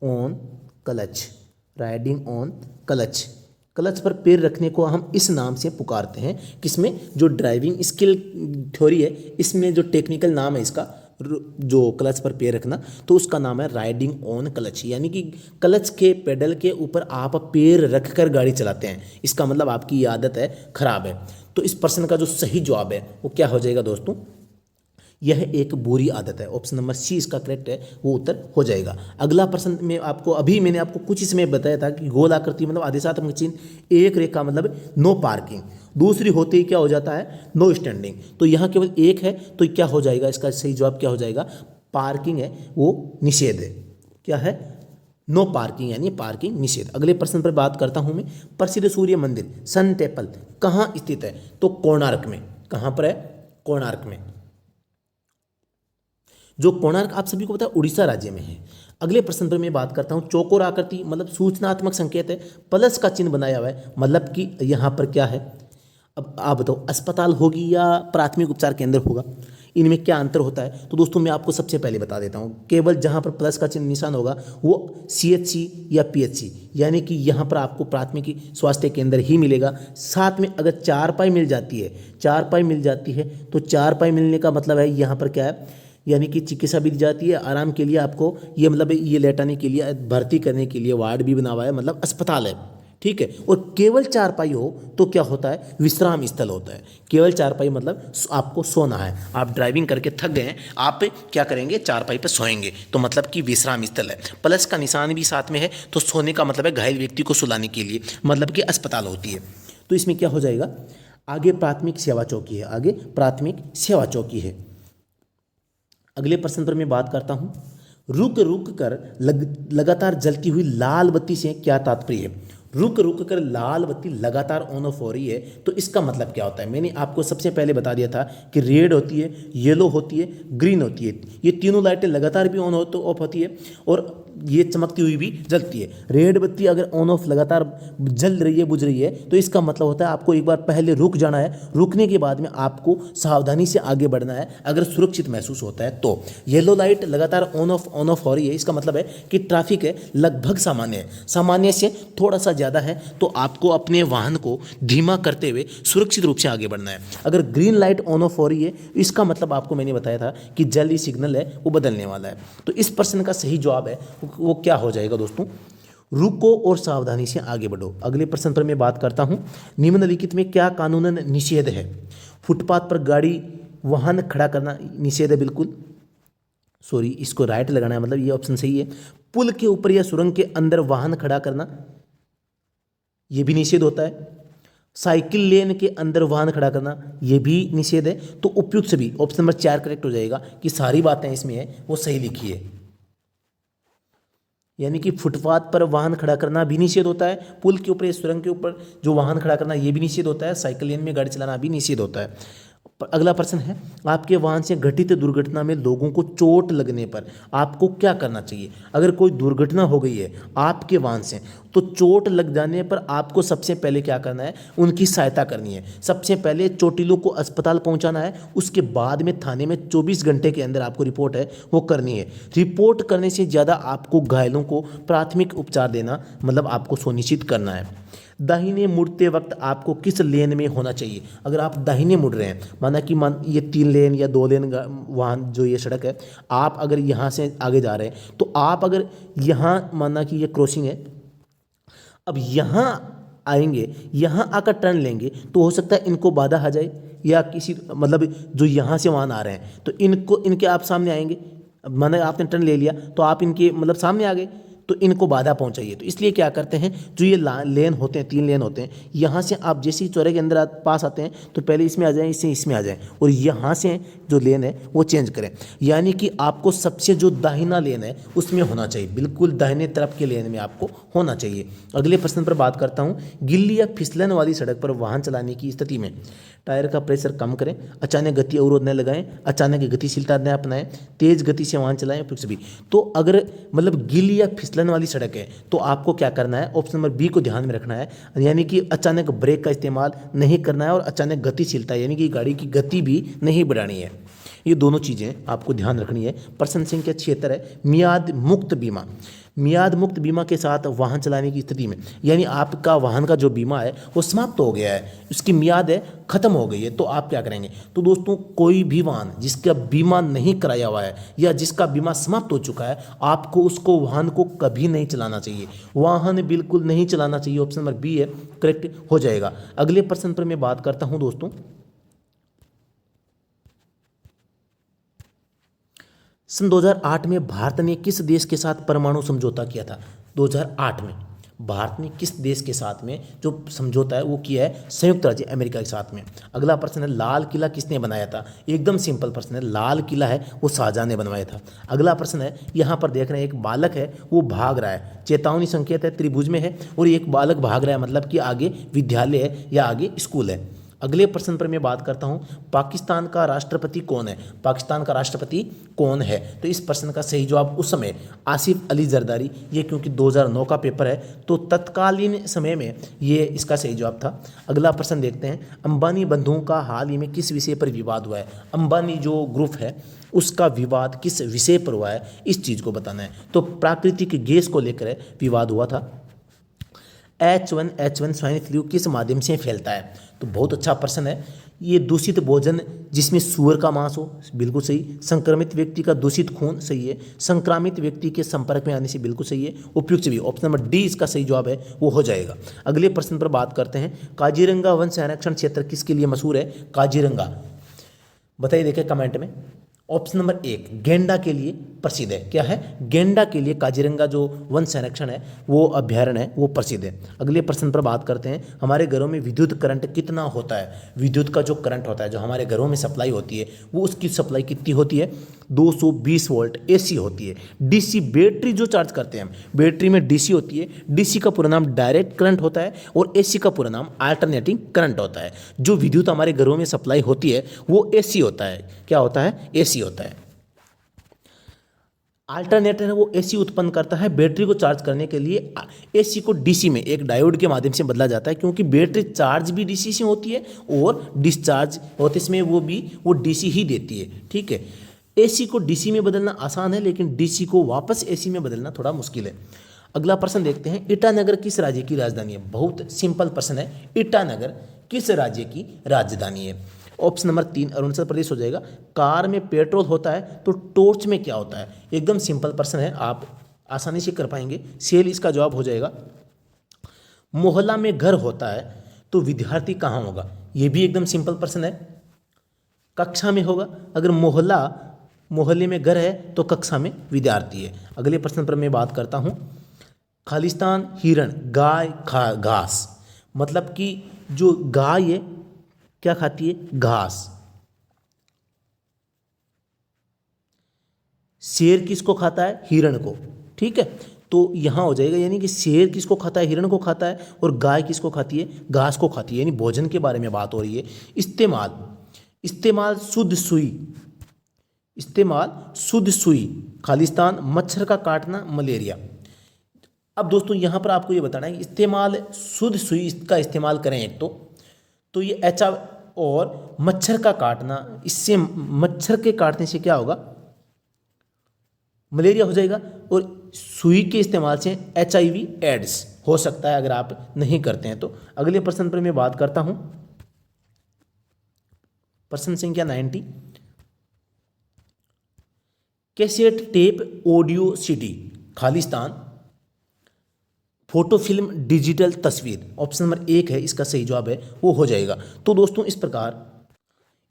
[SPEAKER 1] on clutch, riding on clutch. Clutch पर पैर रखने को हम इस नाम से पुकारते हैं, किसमें, जो ड्राइविंग स्किल थ्योरी है इसमें जो टेक्निकल नाम है इसका, जो क्लच पर पैर रखना, तो उसका नाम है राइडिंग ऑन क्लच। यानी कि क्लच के पेडल के ऊपर आप पैर रखकर गाड़ी चलाते हैं, इसका मतलब आपकी ये आदत है खराब है। तो इस प्रश्न का जो सही जवाब है वो क्या हो जाएगा दोस्तों, यह एक बुरी आदत है। ऑप्शन नंबर सी इसका करेक्ट है, वो उत्तर हो जाएगा। अगला प्रश्न में आपको मैंने आपको कुछ इसमें बताया था कि गोल आकृति मतलब आदेशात्मक चिन्ह, एक रेखा मतलब नो पार्किंग, दूसरी होते ही क्या हो जाता है नो स्टैंडिंग। तो यहाँ केवल एक है तो क्या हो जाएगा, इसका सही जवाब क्या हो जाएगा, पार्किंग है वो निषेध है। क्या है, नो पार्किंग यानी पार्किंग निषेध। अगले प्रश्न पर बात करता हूँ मैं, प्रसिद्ध सूर्य मंदिर सन टेम्पल कहाँ स्थित है, तो कोणार्क में। कहाँ पर है, कोणार्क में। जो कोणार्क आप सभी को पता है उड़ीसा राज्य में है। अगले प्रश्न पर मैं बात करता हूँ, चौकोर आकृति मतलब सूचनात्मक संकेत है, प्लस का चिन्ह बनाया हुआ है, मतलब कि यहाँ पर क्या है। अब आप बताओ अस्पताल होगी या प्राथमिक उपचार केंद्र होगा, इनमें क्या अंतर होता है। तो दोस्तों मैं आपको सबसे पहले बता देता हूँ, केवल जहाँ पर प्लस का चिन्ह निशान होगा वो CHC या PHC, यानी कि यहाँ पर आपको प्राथमिक स्वास्थ्य केंद्र ही मिलेगा। साथ में अगर चारपाई मिल जाती है तो चारपाई मिलने का मतलब है यहाँ पर क्या है, यानी कि चिकित्सा भी दी जाती है आराम के लिए आपको, ये मतलब ये लेटाने के लिए, भर्ती करने के लिए वार्ड भी बना हुआ है, मतलब अस्पताल है, ठीक है। और केवल चारपाई हो तो क्या होता है, विश्राम स्थल होता है। केवल चारपाई मतलब आपको सोना है, आप ड्राइविंग करके थक गए हैं, आप क्या करेंगे, चारपाई पर सोएंगे, तो मतलब कि विश्राम स्थल है। प्लस का निशान भी साथ में है तो सोने का मतलब है घायल व्यक्ति को सुलाने के लिए, मतलब कि अस्पताल होती है। तो इसमें क्या हो जाएगा, आगे प्राथमिक सेवा चौकी है, आगे प्राथमिक सेवा चौकी है। अगले प्रश्न पर मैं बात करता हूं, रुक रुक कर लगातार जलती हुई लाल बत्ती से क्या तात्पर्य है? रुक रुक कर लाल बत्ती लगातार ऑन ऑफ हो रही है तो इसका मतलब क्या होता है? मैंने आपको सबसे पहले बता दिया था कि रेड होती है, येलो होती है, ग्रीन होती है। ये तीनों लाइटें लगातार भी ऑन हो तो ऑफ होती है और ये चमकती हुई भी जलती है। रेड बत्ती अगर ऑन ऑफ लगातार जल रही है, बुझ रही है, तो इसका मतलब होता है आपको एक बार पहले रुक जाना है। रुकने के बाद में आपको सावधानी से आगे बढ़ना है अगर सुरक्षित महसूस होता है तो। येलो लाइट लगातार ऑन ऑफ हो रही है, इसका मतलब है कि ट्रैफिक है लगभग सामान्य है, सामान्य से थोड़ा सा ज़्यादा है, तो आपको अपने वाहन को धीमा करते हुए सुरक्षित रूप से आगे बढ़ना है। अगर ग्रीन लाइट ऑन ऑफ हो रही है, इसका मतलब आपको मैंने बताया था कि जल्दी सिग्नल है वो बदलने वाला है। तो इस प्रश्न का सही जवाब है वो क्या हो जाएगा दोस्तों? रुको और सावधानी से आगे बढ़ो। अगले प्रश्न पर मैं बात करता हूं, निम्नलिखित में क्या कानूनन निषेध है? फुटपाथ पर गाड़ी वाहन खड़ा करना निषेध है, बिल्कुल सॉरी इसको राइट लगाना है, मतलब ये ऑप्शन सही है। पुल के ऊपर या सुरंग के अंदर वाहन खड़ा करना ये भी निषेध होता है। साइकिल लेन के अंदर वाहन खड़ा करना ये भी निषेध है। तो उपयुक्त सभी ऑप्शन नंबर 4 करेक्ट हो जाएगा कि सारी बातें इसमें है वो सही लिखी है। यानी कि फुटपाथ पर वाहन खड़ा करना भी निषेध होता है, पुल के ऊपर या सुरंग के ऊपर जो वाहन खड़ा करना ये भी निषेध होता है, साइकिल लेन में गाड़ी चलाना भी निषेध होता है। अगला प्रश्न है, आपके वाहन से घटित दुर्घटना में लोगों को चोट लगने पर आपको क्या करना चाहिए? अगर कोई दुर्घटना हो गई है आपके वाहन से तो चोट लग जाने पर आपको सबसे पहले क्या करना है? उनकी सहायता करनी है। सबसे पहले चोटिलों को अस्पताल पहुंचाना है, उसके बाद में थाने में 24 घंटे के अंदर आपको रिपोर्ट है वो करनी है। रिपोर्ट करने से ज़्यादा आपको घायलों को प्राथमिक उपचार देना मतलब आपको सुनिश्चित करना है। दाहिने मुड़ते वक्त आपको किस लेन में होना चाहिए? अगर आप दाहिने मुड़ रहे हैं, माना कि ये 3 लेन या 2 लेन वाहन जो ये सड़क है, आप अगर यहाँ से आगे जा रहे हैं तो आप अगर यहाँ माना कि ये क्रॉसिंग है, अब यहाँ आएंगे, यहाँ आकर टर्न लेंगे तो हो सकता है इनको बाधा आ जाए या किसी मतलब जो यहाँ से वाहन आ रहे हैं तो इनके आप सामने आएंगे। माना आपने टर्न ले लिया तो आप इनके मतलब सामने आ गए तो इनको बाधा पहुंचाइए। तो इसलिए क्या करते हैं, जो ये लेन होते हैं 3 लेन होते हैं, यहाँ से आप जैसे ही चौराहे के अंदर पास आते हैं तो पहले इसमें आ जाएं, इससे इसमें आ जाएं और यहाँ से जो लेन है वो चेंज करें। यानी कि आपको सबसे जो दाहिना लेन है उसमें होना चाहिए, बिल्कुल दाहिने तरफ के लेन में आपको होना चाहिए। अगले प्रश्न पर बात करता हूँ, गिल्ली या फिसलन वाली सड़क पर वाहन चलाने की स्थिति में टायर का प्रेशर कम करें, अचानक गति अवरोध न लगाएं, अचानक गतिशीलता न अपनाएं, तेज गति से वाहन चलाएं, फिर भी। तो अगर मतलब गिल्ली या फिसलन वाली सड़क है तो आपको क्या करना है? ऑप्शन नंबर बी को ध्यान में रखना है, यानी कि अचानक ब्रेक का इस्तेमाल नहीं करना है और अचानक गतिशीलता यानी कि गाड़ी की गति भी नहीं बढ़ानी है। ये दोनों चीज़ें आपको ध्यान रखनी है। प्रश्न संख्या 76 है, मियाद मुक्त बीमा। मियाद मुक्त बीमा के साथ वाहन चलाने की स्थिति में, यानी आपका वाहन का जो बीमा है वो समाप्त हो गया है, उसकी मियाद है ख़त्म हो गई है, तो आप क्या करेंगे? तो दोस्तों कोई भी वाहन जिसका बीमा नहीं कराया हुआ है या जिसका बीमा समाप्त हो चुका है, आपको उसको वाहन को कभी नहीं चलाना चाहिए, वाहन बिल्कुल नहीं चलाना चाहिए। ऑप्शन नंबर बी है करेक्ट हो जाएगा। अगले प्रश्न पर मैं बात करता हूँ दोस्तों, सन 2008 में भारत ने किस देश के साथ परमाणु समझौता किया था? 2008 में भारत ने किस देश के साथ में जो समझौता है वो किया है? संयुक्त राज्य अमेरिका के साथ में। अगला प्रश्न है, लाल किला किसने बनाया था? एकदम सिंपल प्रश्न है, लाल किला है वो शाहजहां ने बनवाया था। अगला प्रश्न है, यहाँ पर देख रहे हैं एक बालक है वो भाग रहा है, चेतावनी संकेत है, त्रिभुज में है और एक बालक भाग रहा है मतलब कि आगे विद्यालय है या आगे स्कूल है। अगले प्रश्न पर मैं बात करता हूं, पाकिस्तान का राष्ट्रपति कौन है? पाकिस्तान का राष्ट्रपति कौन है? तो इस प्रश्न का सही जवाब उस समय आसिफ अली जरदारी, ये क्योंकि 2009 का पेपर है तो तत्कालीन समय में ये इसका सही जवाब था। अगला प्रश्न देखते हैं, अंबानी बंधुओं का हाल ही में किस विषय पर विवाद हुआ है? अंबानी जो ग्रुप है उसका विवाद किस विषय पर हुआ है, इस चीज़ को बताना है। तो प्राकृतिक गैस को लेकर विवाद हुआ था। H1N1 स्वाइन फ्लू किस माध्यम से फैलता है? तो बहुत अच्छा प्रश्न है। ये दूषित भोजन जिसमें सूअर का मांस हो, बिल्कुल सही। संक्रमित व्यक्ति का दूषित खून, सही है। संक्रामित व्यक्ति के संपर्क में आने से, बिल्कुल सही है। उपयुक्त भी ऑप्शन नंबर डी इसका सही जवाब है वो हो जाएगा। अगले प्रश्न पर बात करते हैं, काजीरंगा वन संरक्षण क्षेत्र किसके लिए मशहूर है? काजीरंगा बताइए, देखें कमेंट में। ऑप्शन नंबर 1 गेंडा के लिए प्रसिद्ध है। क्या है? गेंडा के लिए काजीरंगा जो वन संरक्षण है वो अभ्यारण्य है वो प्रसिद्ध है। अगले प्रश्न पर बात करते हैं, हमारे घरों में विद्युत करंट कितना होता है? विद्युत का जो करंट होता है जो हमारे घरों में सप्लाई होती है वो उसकी सप्लाई कितनी होती है? 220 वोल्ट एसी होती है। डीसी बैटरी जो चार्ज करते हैं हम, बैटरी में डीसी होती है। डीसी का पूरा नाम डायरेक्ट करंट होता है और एसी का पूरा नाम अल्टरनेटिंग करंट होता है। जो विद्युत हमारे घरों में सप्लाई होती है वो एसी होता है। क्या होता है? एसी होता है। अल्टरनेटर है वो एसी उत्पन्न करता है। बैटरी को चार्ज करने के लिए एसी को डीसी में एक डायोड के माध्यम से बदला जाता है, क्योंकि बैटरी चार्ज भी डीसी से होती है और डिस्चार्ज होते इसमें वो डीसी ही देती है। ठीक है, एसी को डीसी में बदलना आसान है, लेकिन डीसी को वापस एसी में बदलना थोड़ा मुश्किल है। अगला प्रश्न देखते हैं, ईटानगर किस राज्य की राजधानी है? बहुत सिंपल प्रश्न है। ईटानगर किस राज्य की राजधानी है? ऑप्शन नंबर 3 अरुणाचल प्रदेश हो जाएगा। कार में पेट्रोल होता है तो टॉर्च में क्या होता है? एकदम सिंपल प्रश्न है, आप आसानी से कर पाएंगे। सेल इसका जवाब हो जाएगा। मोहल्ला में घर होता है तो विद्यार्थी कहाँ होगा? यह भी एकदम सिंपल प्रश्न है, कक्षा में होगा। अगर मोहल्ले में घर है तो कक्षा में विद्यार्थी है। अगले प्रश्न पर मैं बात करता हूँ। खालिस्तान हिरण गाय घास, मतलब कि जो गाय है क्या खाती है? घास। शेर किसको खाता है? हिरण को। ठीक है, तो यहां हो जाएगा, यानी कि शेर किसको खाता है? हिरण को खाता है। और गाय किसको खाती है? घास को खाती है। यानी भोजन के बारे में बात हो रही है। इस्तेमाल शुद्ध सुई। खालिस्तान मच्छर का काटना, मलेरिया। अब दोस्तों यहां पर आपको ये बताना है कि इस्तेमाल शुद्ध सुई का इस्तेमाल करें एक तो ये एचआ और मच्छर का काटना, इससे मच्छर के काटने से क्या होगा? मलेरिया हो जाएगा। और सुई के इस्तेमाल से एचआईवी एड्स हो सकता है अगर आप नहीं करते हैं तो। अगले प्रश्न पर मैं बात करता हूं, प्रश्न संख्या 90। Cassette tape audio CD, Khalistan photo film digital तस्वीर। ऑप्शन नंबर 1 है इसका सही जवाब है, वो हो जाएगा। तो दोस्तों इस प्रकार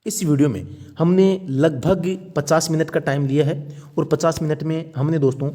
[SPEAKER 1] इस वीडियो में हमने लगभग 50 मिनट का टाइम लिया है और 50 मिनट में हमने दोस्तों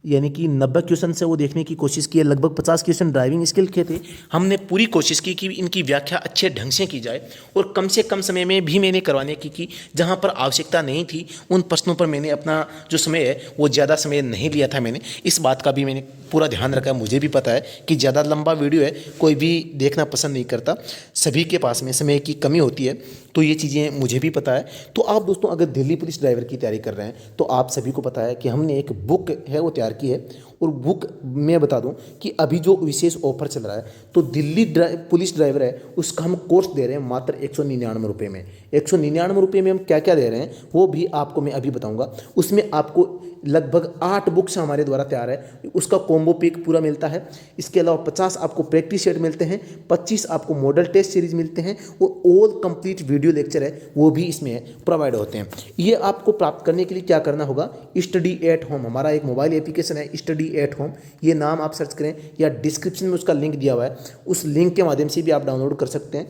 [SPEAKER 1] यानी कि 90 क्वेश्चन से वो देखने की कोशिश की है। लगभग 50 क्वेश्चन ड्राइविंग स्किल के थे। हमने पूरी कोशिश की कि इनकी व्याख्या अच्छे ढंग से की जाए और कम से कम समय में भी मैंने करवाने की जहाँ पर आवश्यकता नहीं थी उन प्रश्नों पर मैंने अपना जो समय है वो ज़्यादा समय नहीं लिया था। मैंने इस बात का भी मैंने पूरा ध्यान रखा है। मुझे भी पता है कि ज़्यादा लंबा वीडियो है कोई भी देखना पसंद नहीं करता, सभी के पास में समय की कमी होती है, तो ये चीज़ें मुझे भी पता है। तो आप दोस्तों अगर दिल्ली पुलिस ड्राइवर की तैयारी कर रहे हैं तो आप सभी को पता है कि हमने एक बुक है वो तैयार की है। और बुक मैं बता दूं कि अभी जो विशेष ऑफर चल रहा है तो दिल्ली पुलिस ड्राइवर है उसका हम कोर्स दे रहे हैं मात्र 199 रुपये में। 199 रुपये में हम क्या क्या दे रहे हैं वो भी आपको मैं अभी बताऊंगा। उसमें आपको लगभग 8 बुक्स हमारे द्वारा तैयार है, उसका कॉम्बो पैक पूरा मिलता है। इसके अलावा 50 आपको प्रैक्टिस सेट मिलते हैं, 25 आपको मॉडल टेस्ट सीरीज मिलते हैं और ऑल कंप्लीट वीडियो लेक्चर है वो भी इसमें प्रोवाइड होते हैं। ये आपको प्राप्त करने के लिए क्या करना होगा? स्टडी एट होम, हमारा एक मोबाइल एप्लीकेशन है स्टडी एट होम, ये नाम आप सर्च करें या डिस्क्रिप्शन में उसका लिंक दिया हुआ है, उस लिंक के माध्यम से भी आप डाउनलोड कर सकते हैं।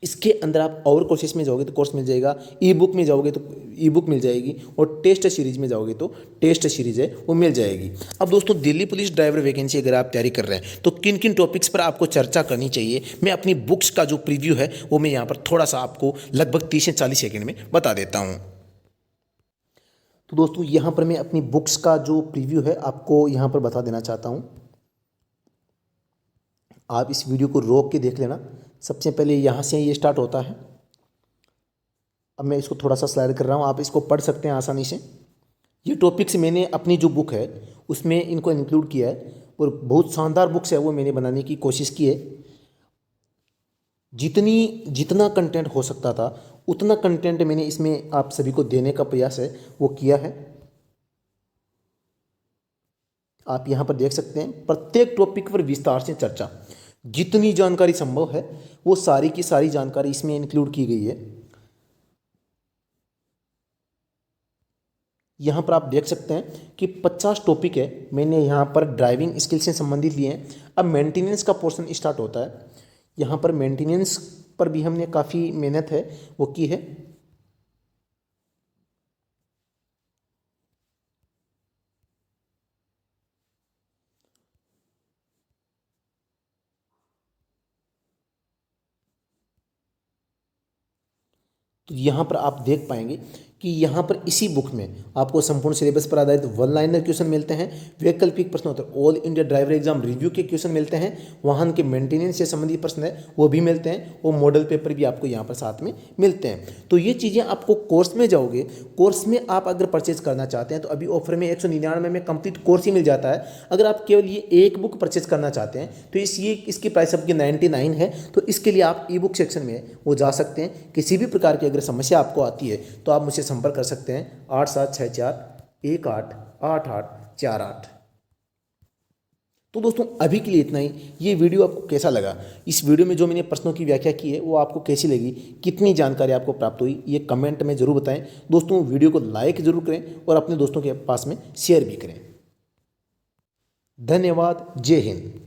[SPEAKER 1] इसके अंदर आप और कोर्सेस में जाओगे तो कोर्स मिल जाएगा, ई बुक में जाओगे तो ई बुक मिल जाएगी और टेस्ट सीरीज में जाओगे तो टेस्ट सीरीज है वो मिल जाएगी। अब दोस्तों दिल्ली पुलिस ड्राइवर वैकेंसी अगर आप तैयारी कर रहे हैं तो किन किन टॉपिक्स पर आपको चर्चा करनी चाहिए, मैं अपनी बुक्स का जो प्रीव्यू है वो मैं यहाँ पर थोड़ा सा आपको लगभग 30 से 40 सेकेंड में बता देता हूँ। तो दोस्तों यहाँ पर मैं अपनी बुक्स का जो प्रीव्यू है आपको यहाँ पर बता देना चाहता हूँ। आप इस वीडियो को रोक के देख लेना। सबसे पहले यहाँ से ये स्टार्ट होता है। अब मैं इसको थोड़ा सा स्लाइड कर रहा हूँ, आप इसको पढ़ सकते हैं आसानी से। ये टॉपिक्स मैंने अपनी जो बुक है उसमें इनको इंक्लूड किया है और बहुत शानदार बुक्स है वो मैंने बनाने की कोशिश की है। जितना कंटेंट हो सकता था उतना कंटेंट मैंने इसमें आप सभी को देने का प्रयास है वो किया है। आप यहाँ पर देख सकते हैं प्रत्येक टॉपिक पर विस्तार से चर्चा, जितनी जानकारी संभव है वो सारी की सारी जानकारी इसमें इंक्लूड की गई है। यहाँ पर आप देख सकते हैं कि 50 टॉपिक है मैंने यहाँ पर ड्राइविंग स्किल से संबंधित लिए हैं। अब मेंटेनेंस का पोर्शन स्टार्ट होता है। यहाँ पर मेंटेनेंस पर भी हमने काफ़ी मेहनत है वो की है। तो यहाँ पर आप देख पाएंगे कि यहाँ पर इसी बुक में आपको संपूर्ण सिलेबस पर आधारित वन लाइनर क्वेश्चन मिलते हैं, वैकल्पिक प्रश्न उत्तर, all India driver exam review के क्वेश्चन मिलते हैं, वाहन के मेंटेनेंस से संबंधित प्रश्न है वो भी मिलते हैं, और मॉडल पेपर भी आपको यहाँ पर साथ में मिलते हैं। तो ये चीज़ें आपको कोर्स में जाओगे, कोर्स में आप अगर परचेज करना चाहते हैं तो अभी ऑफर में 199 में कंप्लीट कोर्स ही मिल जाता है। अगर आप केवल ये एक बुक परचेज करना चाहते हैं तो इसकी प्राइस आपकी 99 है। तो इसके लिए आप ई बुक सेक्शन में वो जा सकते हैं। किसी भी प्रकार की अगर समस्या आपको आती है तो आप मुझसे संपर्क कर सकते हैं 8764188848। तो दोस्तों अभी के लिए इतना ही। ये वीडियो आपको कैसा लगा, इस वीडियो में जो मैंने प्रश्नों की व्याख्या की है वो आपको कैसी लगी, कितनी जानकारी आपको प्राप्त हुई, ये कमेंट में ज़रूर बताएं। दोस्तों वीडियो को लाइक ज़रूर करें और अपने दोस्तों के पास में शेयर भी करें। धन्यवाद। जय हिंद।